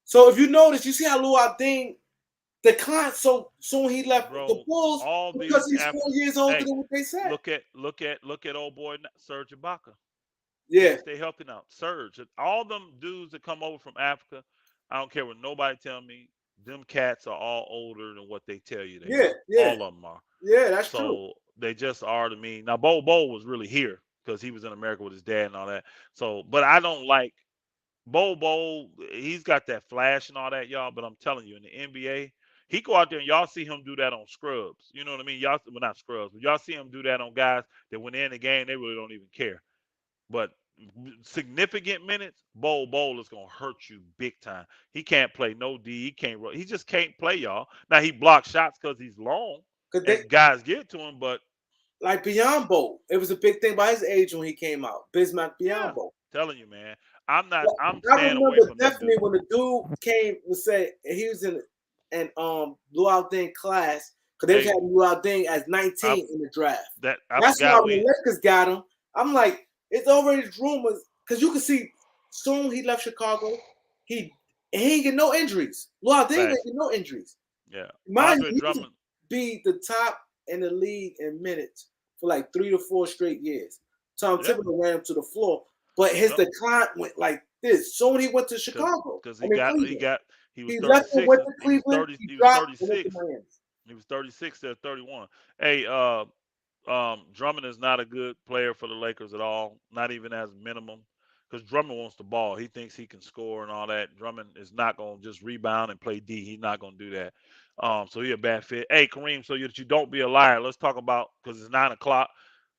A: So if you notice, you see how Luau Deng declined so soon he left the
B: Bro,
A: Bulls
B: all
A: because
B: these
A: he's 4
B: African.
A: years older
B: Hey,
A: than what they said.
B: look at old boy Serge Ibaka. If he
A: Yeah,
B: stay healthy now, Surge, all them dudes that come over from Africa, I don't care what nobody tell me. Them cats are all older than what they tell you they
A: yeah,
B: are.
A: yeah,
B: All of them are.
A: yeah. That's true.
B: So they just are to me. Now, Bo was really here because he was in America with his dad and all that. So, but I don't like Bo. He's got that flash and all that, y'all. But I'm telling you, in the NBA, he go out there and y'all see him do that on scrubs. You know what I mean? Y'all, well, not scrubs, but y'all see him do that on guys that when they're in the game, they really don't even care. But significant minutes, Bowl is gonna hurt you big time. He can't play no D. He can't. He just can't play, y'all. Now he blocks shots because he's long
A: Because they
B: and guys get to him. But
A: like Biombo, it was a big thing by his age when he came out. Bismack
B: yeah,
A: Biombo.
B: telling you, man, I'm not. I'm
A: I
B: staying away
A: remember
B: from them
A: definitely
B: dudes.
A: when the dude came and said he was in an Luau Deng class because they was
B: Hey,
A: having Luau Deng as
B: I
A: 19 in the draft.
B: I
A: That's why
B: forgot
A: when
B: we.
A: the Lakers got him, I'm like, it's already rumors because you can see soon he left Chicago. He ain't get no injuries. Luau Deng ain't
B: Facts.
A: get no injuries.
B: Yeah,
A: Mind
B: Andre
A: you, he used to
B: Drummond.
A: be the top in the league in minutes for like 3 to 4 straight years. Tom
B: Yeah,
A: Thibodeau ran him to the floor, but his
B: yep.
A: decline went like this. So when he went to
B: Because
A: Chicago,
B: because
A: I mean
B: he
A: Cleveland,
B: got he was
A: he left and
B: 36
A: went
B: and
A: to Cleveland. He
B: he was
A: dropped and went to
B: 36.
A: Miami.
B: He was 36 to 31. Hey, Drummond is not a good player for the Lakers at all, not even as minimum, because Drummond wants the ball. He thinks he can score and all that. Drummond is not going to just rebound and play D. He's not going to do that. So he a bad fit. Hey, Kareem, so that you don't be a liar, let's talk about, because it's 9 o'clock.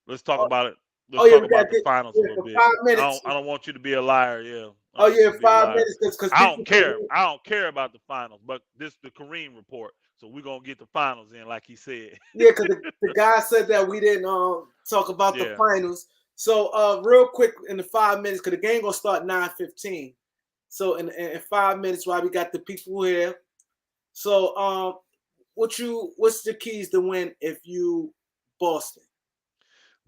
B: Let's talk
A: Oh,
B: about it. Let's
A: oh yeah,
B: talk
A: we gotta
B: about the
A: get
B: finals a
A: yeah
B: little
A: for
B: bit.
A: 5 minutes.
B: I don't want you to be a liar. Yeah, I
A: Oh
B: don't want
A: yeah,
B: you to be a
A: five
B: liar.
A: minutes because
B: I don't
A: people can
B: care. I don't care about the finals, but this the Kareem report. So we're gonna get the finals in, like he said.
A: yeah, because the guy said that we didn't talk about the
B: Yeah.
A: finals. So real quick in the 5 minutes, because the game gonna start 9:15. So in 5 minutes, while we got the people here. So what's the keys to win if you Boston?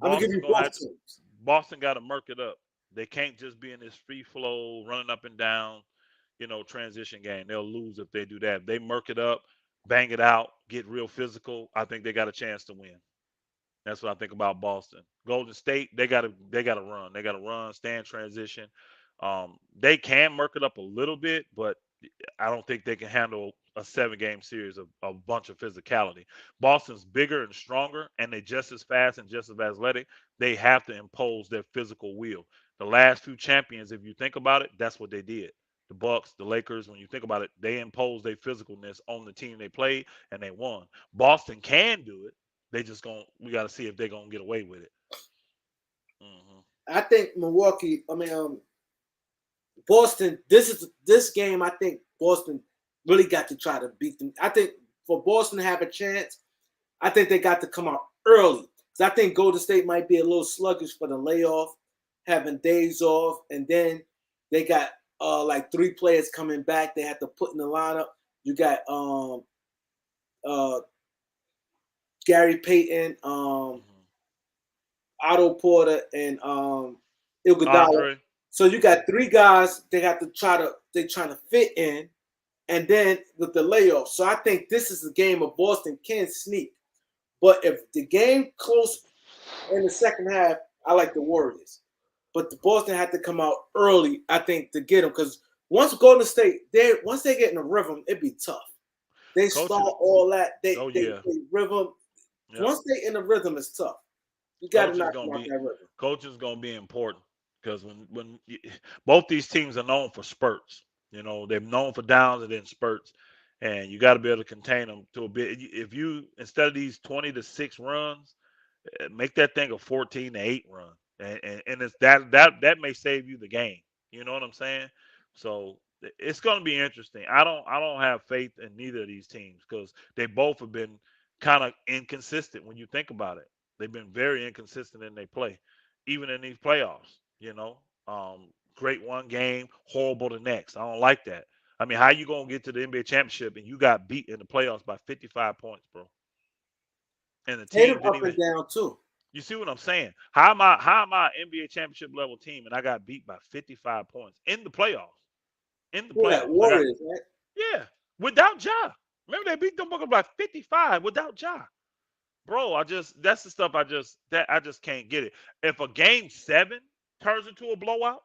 A: I'm gonna give
B: Boston
A: you
B: gonna
A: both
B: have
A: teams.
B: Boston got to murk it up. They can't just be in this free flow, running up and down, transition game. They'll lose if they do that. If they murk it up, bang it out, get real physical, I think they got a chance to win. That's what I think about Boston. Golden State, they gotta run. They gotta run, stay in transition. They can murk it up a little bit, but I don't think they can handle a 7 game series of a bunch of physicality. Boston's bigger and stronger, and they just as fast and just as athletic. They have to impose their physical will. The last few champions, if you think about it, that's what they did. The Bucks, the Lakers, when you think about it, they imposed their physicalness on the team they played, and they won. Boston can do it. They just going we got to see if they're gonna get away with it. Hmm.
A: I think Milwaukee. I mean, Boston. This game. I think Boston really got to try to beat them. I think for Boston to have a chance, I think they got to come out early. Because I think Golden State might be a little sluggish for the layoff, having days off, and then they got like 3 players coming back. They have to put in the lineup. You got uh, Gary Payton,
B: Hmm.
A: Otto Porter, and Iguodala.
B: Andre.
A: So you
B: Hmm.
A: got 3 guys they got to they're trying to fit in, and then with the layoff. So I think this is a game of Boston can sneak. But if the game close in the second half, I like the Warriors. But the Boston had to come out early, I think, to get them because once Golden State, once they get in a rhythm, it'd be tough. They start
B: Coaches.
A: all that.
B: Oh
A: They
B: yeah.
A: rhythm.
B: Yep.
A: Once they in the rhythm, it's tough. You got to
B: Coach is
A: knock
B: gonna
A: them out
B: be
A: that rhythm.
B: coach is gonna be important because both these teams are known for spurts. They're known for downs and then spurts, and you got to be able to contain them to a bit. If you instead of these 20-6 runs, make that thing a 14-8 run, and it's that may save you the game. You know what I'm saying? So it's going to be interesting. I don't have faith in neither of these teams because they both have been kind of inconsistent when you think about it. They've been very inconsistent in their play, even in these playoffs. Great one game, horrible the next. I don't like that. I mean, how you gonna get to the NBA championship and you got beat in the playoffs by 55 points, bro? And the
A: Hit
B: team
A: them
B: didn't
A: up
B: even.
A: and down too.
B: You see what I'm saying? How am I an NBA championship level team and I got beat by 55 points in the playoffs? In the
A: Who that?
B: playoffs, I got
A: Warriors, right?
B: yeah without Ja. Remember they beat them Buckets by 55 without Ja. Bro, that's the stuff I just can't get it. If a game 7 turns into a blowout,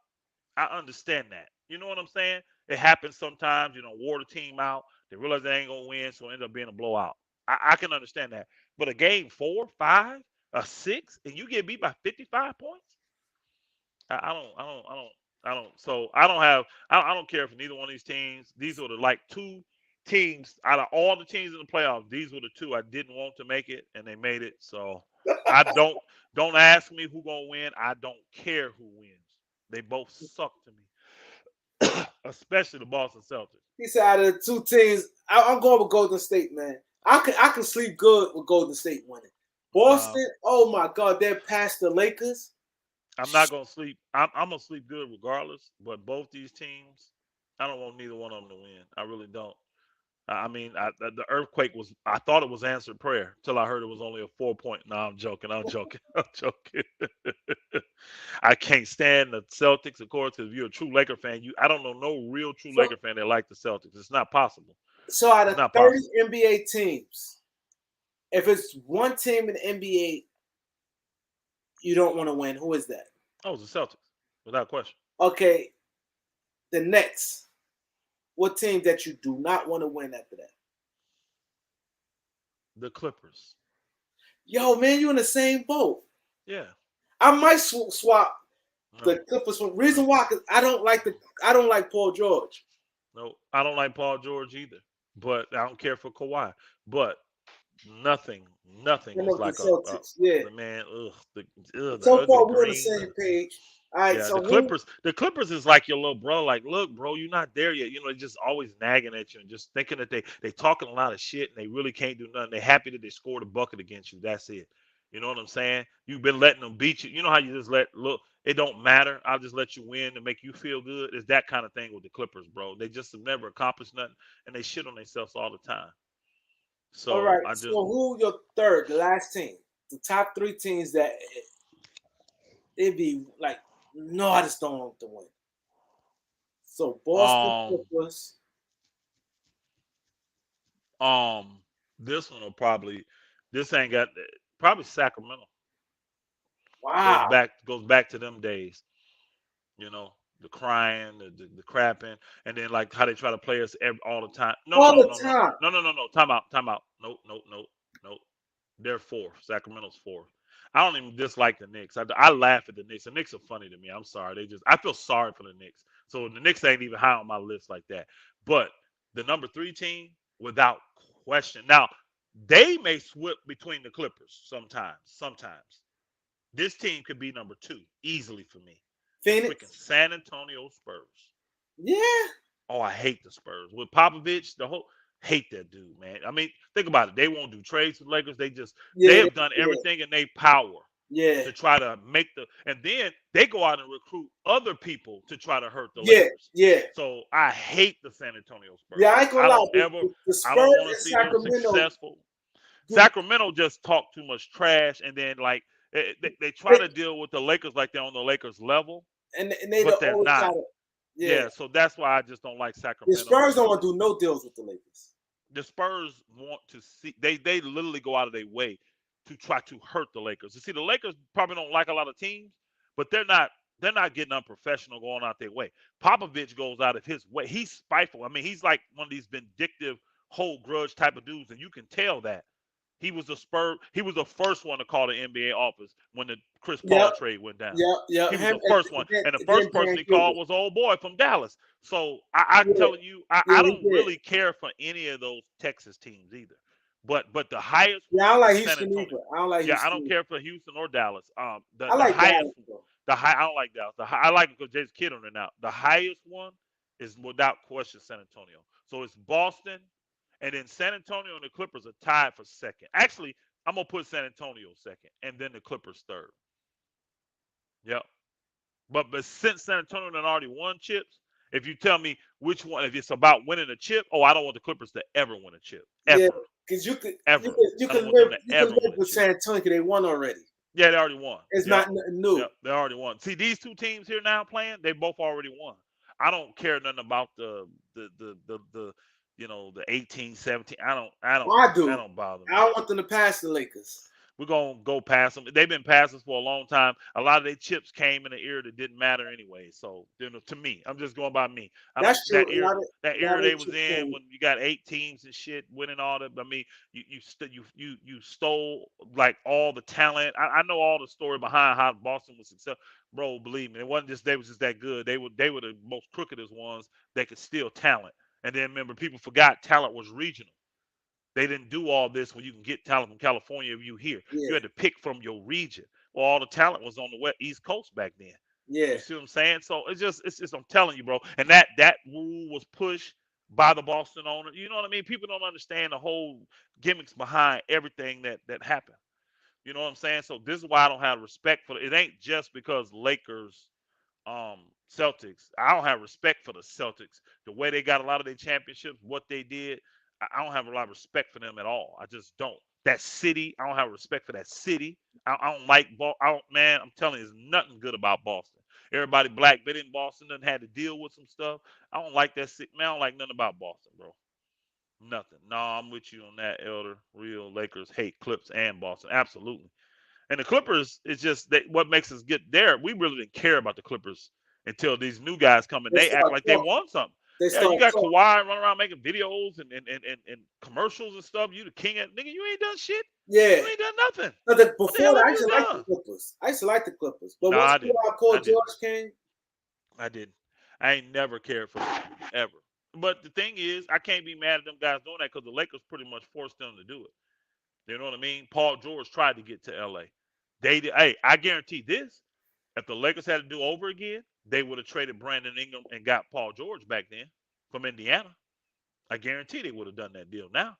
B: I understand that. You know what I'm saying? It happens sometimes. Wore the team out. They realize they ain't gonna win, so it ends up being a blowout. I can understand that. But a game 4, 5, a 6, and you get beat by 55 points. I don't. So I don't have. I don't care for neither one of these teams. These were the like 2 teams out of all the teams in the playoffs. These were the 2 I didn't want to make it, and they made it. So I don't ask me who gonna win. I don't care who wins. They both suck to me, especially the Boston Celtics.
A: He said out of the 2 teams, I'm going with Golden State, man. I can sleep good with Golden State winning.
B: Nah,
A: Boston, oh my God, they're past the Lakers.
B: I'm not gonna sleep. I'm gonna sleep good regardless. But both these teams, I don't want neither one of them to win. I really don't. I mean, the earthquake was. I thought it was answered prayer till I heard it was only a 4 point. No, I'm joking. I'm joking. I'm joking. I can't stand the Celtics. Of course, if you're a true Laker fan, I don't know no real true
A: So
B: Laker fan that like the Celtics. It's not possible.
A: so out
B: It's
A: of
B: not
A: 30
B: possible.
A: NBA teams, if it's one team in the NBA you don't want to win, who is that?
B: Oh, it's the Celtics, without question.
A: Okay, the next. What team that you do not want to win after that?
B: The Clippers.
A: Yo, man, you in the same boat.
B: Yeah.
A: I might swap the
B: No.
A: Clippers for
B: No.
A: reason why, because I don't like Paul George.
B: No. I don't like Paul George either. But I don't care for Kawhi. But nothing
A: You
B: is
A: know the
B: like
A: Celtics. Yeah.
B: the man. The
A: So
B: ugly
A: far we're on the
B: green.
A: same page. All right.
B: Yeah,
A: So who?
B: The Clippers is like your little bro. Like, look, bro, you're not there yet. You know, they're just always nagging at you and just thinking that they talking a lot of shit and they really can't do nothing. They happy that they scored a bucket against you. That's it. You know what I'm saying? You've been letting them beat you. You know how you just let look. It don't matter. I'll just let you win to make you feel good. It's that kind of thing with the Clippers, bro. They just have never accomplished nothing and they shit on themselves all the time.
A: All
B: So
A: right.
B: I
A: So
B: just
A: who your third, the last team, the top three teams that it'd be like, no, I just don't want to win. So Boston
B: um
A: Clippers.
B: um this one will probably this ain't got probably Sacramento.
A: Wow.
B: Goes back to them days, you know, the crying, the crapping, and then like how they try to play us all the time.
A: All the time.
B: Time out, time out. Nope, nope, nope, nope. They're fourth. Sacramento's fourth. I don't even dislike the Knicks. I laugh at the Knicks. The Knicks are funny to me. I'm sorry. I feel sorry for the Knicks. So the Knicks ain't even high on my list like that. But the number three team, without question. Now they may swip between the Clippers sometimes. Sometimes this team could be number two easily for me. The freaking
A: Phoenix.
B: San Antonio Spurs.
A: Yeah.
B: Oh, I hate the Spurs. With Popovich, the whole hate that dude, man. I mean, think about it. They won't do trades with Lakers. They
A: Yeah.
B: have done
A: Yeah.
B: everything in their power
A: Yeah.
B: to try to make and then they go out and recruit other people to try to hurt the
A: Yeah.
B: Lakers.
A: Yeah.
B: So I hate the San Antonio
A: Yeah.
B: Spurs.
A: I ain't gonna lie. The
B: I don't
A: Spurs
B: want to
A: and
B: see them
A: Sacramento
B: successful.
A: do
B: Sacramento just talk too much trash, and then like they try
A: they,
B: to deal with the Lakers like they're on the Lakers level,
A: and they
B: but
A: don't
B: they're
A: always try
B: not.
A: to. Yeah.
B: Yeah, so that's why I just don't like
A: The
B: Sacramento.
A: Spurs don't want to do no deals with the Lakers.
B: The Spurs want to see they literally go out of their way to try to hurt the Lakers. You see, the Lakers probably don't like a lot of teams, but they're not getting unprofessional going out their way. Popovich goes out of his way. He's spiteful. I mean, he's like one of these vindictive, hold grudge type of dudes, and you can tell that. He was a Spur. He was the first one to call the NBA office when the Chris
A: Yep.
B: Paul trade went down.
A: Yep. Yep.
B: He was
A: Him
B: the first one, and the
A: then
B: first person
A: Baron
B: he
A: Cuban.
B: called was old boy from Dallas. So I'm
A: Yeah.
B: telling you,
A: Yeah.
B: I
A: He
B: don't
A: did.
B: really care for any of those Texas teams either. But the highest
A: Yeah. I
B: one
A: don't like
B: is San
A: Houston
B: Antonio.
A: either. I don't like
B: Yeah, I
A: Houston
B: don't
A: either.
B: care for Houston or Dallas.
A: I
B: The
A: like
B: highest
A: Dallas though.
B: I don't like Dallas. I like it because Jason Kidd on it now. The highest one is without question San Antonio. So it's Boston, and then San Antonio and the Clippers are tied for second. Actually, I'm gonna put San Antonio second, and then the Clippers third. Yep. But since San Antonio done already won chips, if you tell me which one, if it's about winning a chip, oh, I don't want the Clippers to ever win a chip,
A: Yeah.
B: ever,
A: Because
B: ever.
A: you
B: I don't
A: can
B: want them
A: live
B: to
A: you can
B: ever
A: live
B: win a
A: with
B: chip.
A: San Antonio because they won already.
B: Yeah, they already won.
A: It's
B: Yep.
A: not nothing new.
B: Yep. They already won. See, these two teams here now playing, they both already won. I don't care nothing about the the 18, 17.
A: I
B: That
A: do.
B: don't bother
A: I
B: me.
A: don't want them to pass the Lakers.
B: We're gonna go past them. They've been past us for a long time. A lot of their chips came in an era that didn't matter anyway. So to me, I'm just going by me. I don't
A: That's true.
B: that
A: A lot
B: era
A: of
B: they
A: their
B: was
A: chips
B: in
A: came.
B: when you got 8 teams and shit winning all that. I mean, you stole like all the talent. I know all the story behind how Boston was successful. Bro, believe me, it wasn't just they was just that good. They were the most crookedest ones that could steal talent. And then remember, people forgot talent was regional. They didn't do all this when you can get talent from California if you here. You
A: Yeah.
B: had to pick from your region. Well, all the talent was on the west East Coast back then.
A: Yeah.
B: You see what I'm saying? So it's I'm telling you, bro. And that rule was pushed by the Boston owner. You know what I mean? People don't understand the whole gimmicks behind everything that happened. You know what I'm saying? So this is why I don't have respect for it. It ain't just because Lakers Celtics. I don't have respect for the Celtics. The way they got a lot of their championships, what they did, I don't have a lot of respect for them at all. I just don't. That city, I don't have respect for that city. I don't like I don't, man. I'm telling you, there's nothing good about Boston. Everybody black been in Boston done had to deal with some stuff. I don't like that city. Man, I don't like nothing about Boston, bro. Nothing. No, I'm with you on that, Elder. Real Lakers hate Clips and Boston. Absolutely. And the Clippers is just what makes us get there. We really didn't care about the Clippers until these new guys come and
A: They
B: they act
A: start
B: like they
A: talking.
B: won something.
A: They
B: Yeah, you
A: start
B: got
A: talking.
B: Kawhi running around making videos and commercials and stuff. You the king at nigga. You ain't done shit.
A: Yeah.
B: You ain't done nothing.
A: No,
B: What the hell
A: before that,
B: have
A: I used
B: you
A: to like the
B: done?
A: Clippers. I used to like the Clippers. But
B: No,
A: once
B: I didn't.
A: Paul
B: I didn't.
A: George came,
B: I didn't. I ain't never cared for them ever. But the thing is, I can't be mad at them guys doing that because the Lakers pretty much forced them to do it. You know what I mean? Paul George tried to get to LA. They did. Hey, I guarantee this. If the Lakers had to do over again, they would have traded Brandon Ingram and got Paul George back then from Indiana. I guarantee they would have done that deal now.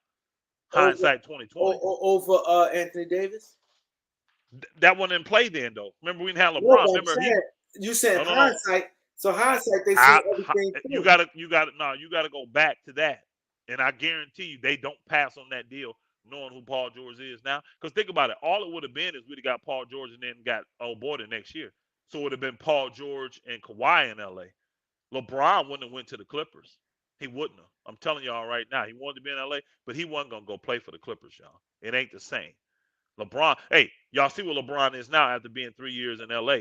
A: over
B: Hindsight 2020.
A: over Anthony Davis.
B: That one didn't play then though. Remember we didn't have
A: No,
B: LeBron.
A: but I'm
B: Remember he
A: saying you said
B: no.
A: hindsight. So hindsight, they see everything
B: You
A: through.
B: gotta no, you gotta go back to that. And I guarantee you they don't pass on that deal knowing who Paul George is now. Because think about it, all it would have been is we'd have got Paul George and then got old boy the next year. So it would have been Paul George and Kawhi in LA. LeBron wouldn't have went to the Clippers. He wouldn't have. I'm telling y'all right now, he wanted to be in LA, but he wasn't gonna go play for the Clippers, y'all. It ain't the same. LeBron, hey, y'all see what LeBron is now after being 3 years in LA.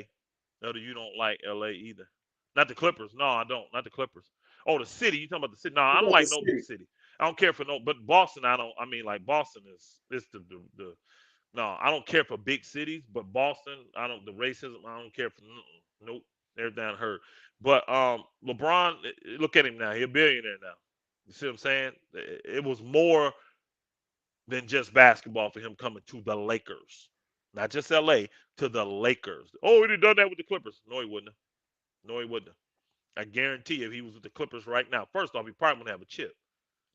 B: No, you don't like LA either. Not the Clippers. No, I don't. Not the Clippers. Oh, the city. You talking about the city? No,
A: You
B: I don't
A: got the
B: like no big
A: city.
B: city. I don't care for no. But Boston, I don't. I mean, like Boston is the. No, I don't care for big cities. But Boston, I don't. The racism, I don't care for. Nope. Everything hurt. But LeBron, look at him now. He's a billionaire now. You see what I'm saying? It was more than just basketball for him coming to the Lakers, not just LA, to the Lakers. Oh, he'd have done that with the Clippers. No, he wouldn't have. No, he wouldn't have. I guarantee if he was with the Clippers right now, first off, he probably wouldn't have a chip.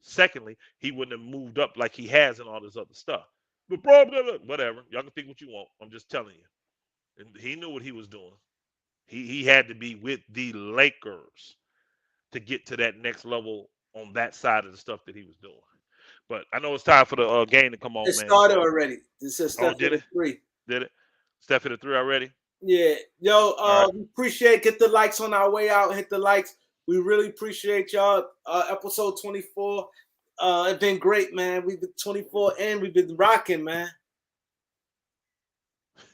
B: Secondly, he wouldn't have moved up like he has and all this other stuff. But whatever. Y'all can think what you want. I'm just telling you. And he knew what he was doing. He had to be with the Lakers to get to that next level on that side of the stuff that he was doing. But I know it's time for the game to come
A: It
B: on, man.
A: started
B: So,
A: already. This is
B: oh,
A: Steph for
B: did
A: the
B: it?
A: three.
B: Did it? Steph hit a three already?
A: Yeah, yo,
B: All right.
A: we appreciate. Get the likes on our way out. Hit the likes. We really appreciate y'all. Episode 24. It's been great, man. We've been 24 and we've been rocking, man.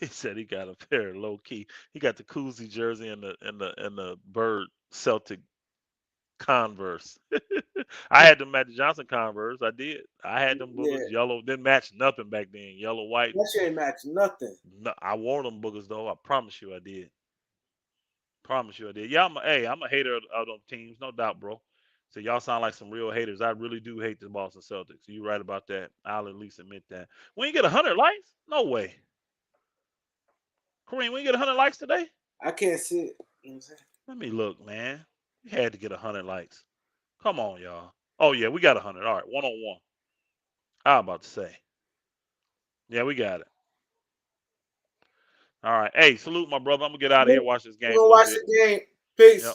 B: He said he got a pair low key. He got the koozie jersey and the bird Celtic Converse. I had them Magic Johnson Converse. I did. I had them
A: Yeah,
B: boogers yellow. Didn't match nothing back then. Yellow, white.
A: that shit ain't match nothing.
B: No, I wore them boogers though. I promise you I did. Promise you I did. Yeah, I'm a hater of them teams, no doubt, bro. So y'all sound like some real haters. I really do hate the Boston Celtics. You right about that. I'll at least admit that. When you get 100 likes? No way. Kareem, when you get 100 likes today?
A: I can't see it. You know what I'm saying?
B: Let me look, man. We had to get 100 likes. Come on, y'all. Oh yeah, we got 100. All right, 1-on-1. How about to say? Yeah, we got it. All right. Hey, salute my brother. I'm gonna get out of here. Watch this
A: We're
B: game a
A: gonna
B: little
A: watch
B: bit.
A: the game.
B: Yep.
A: Peace.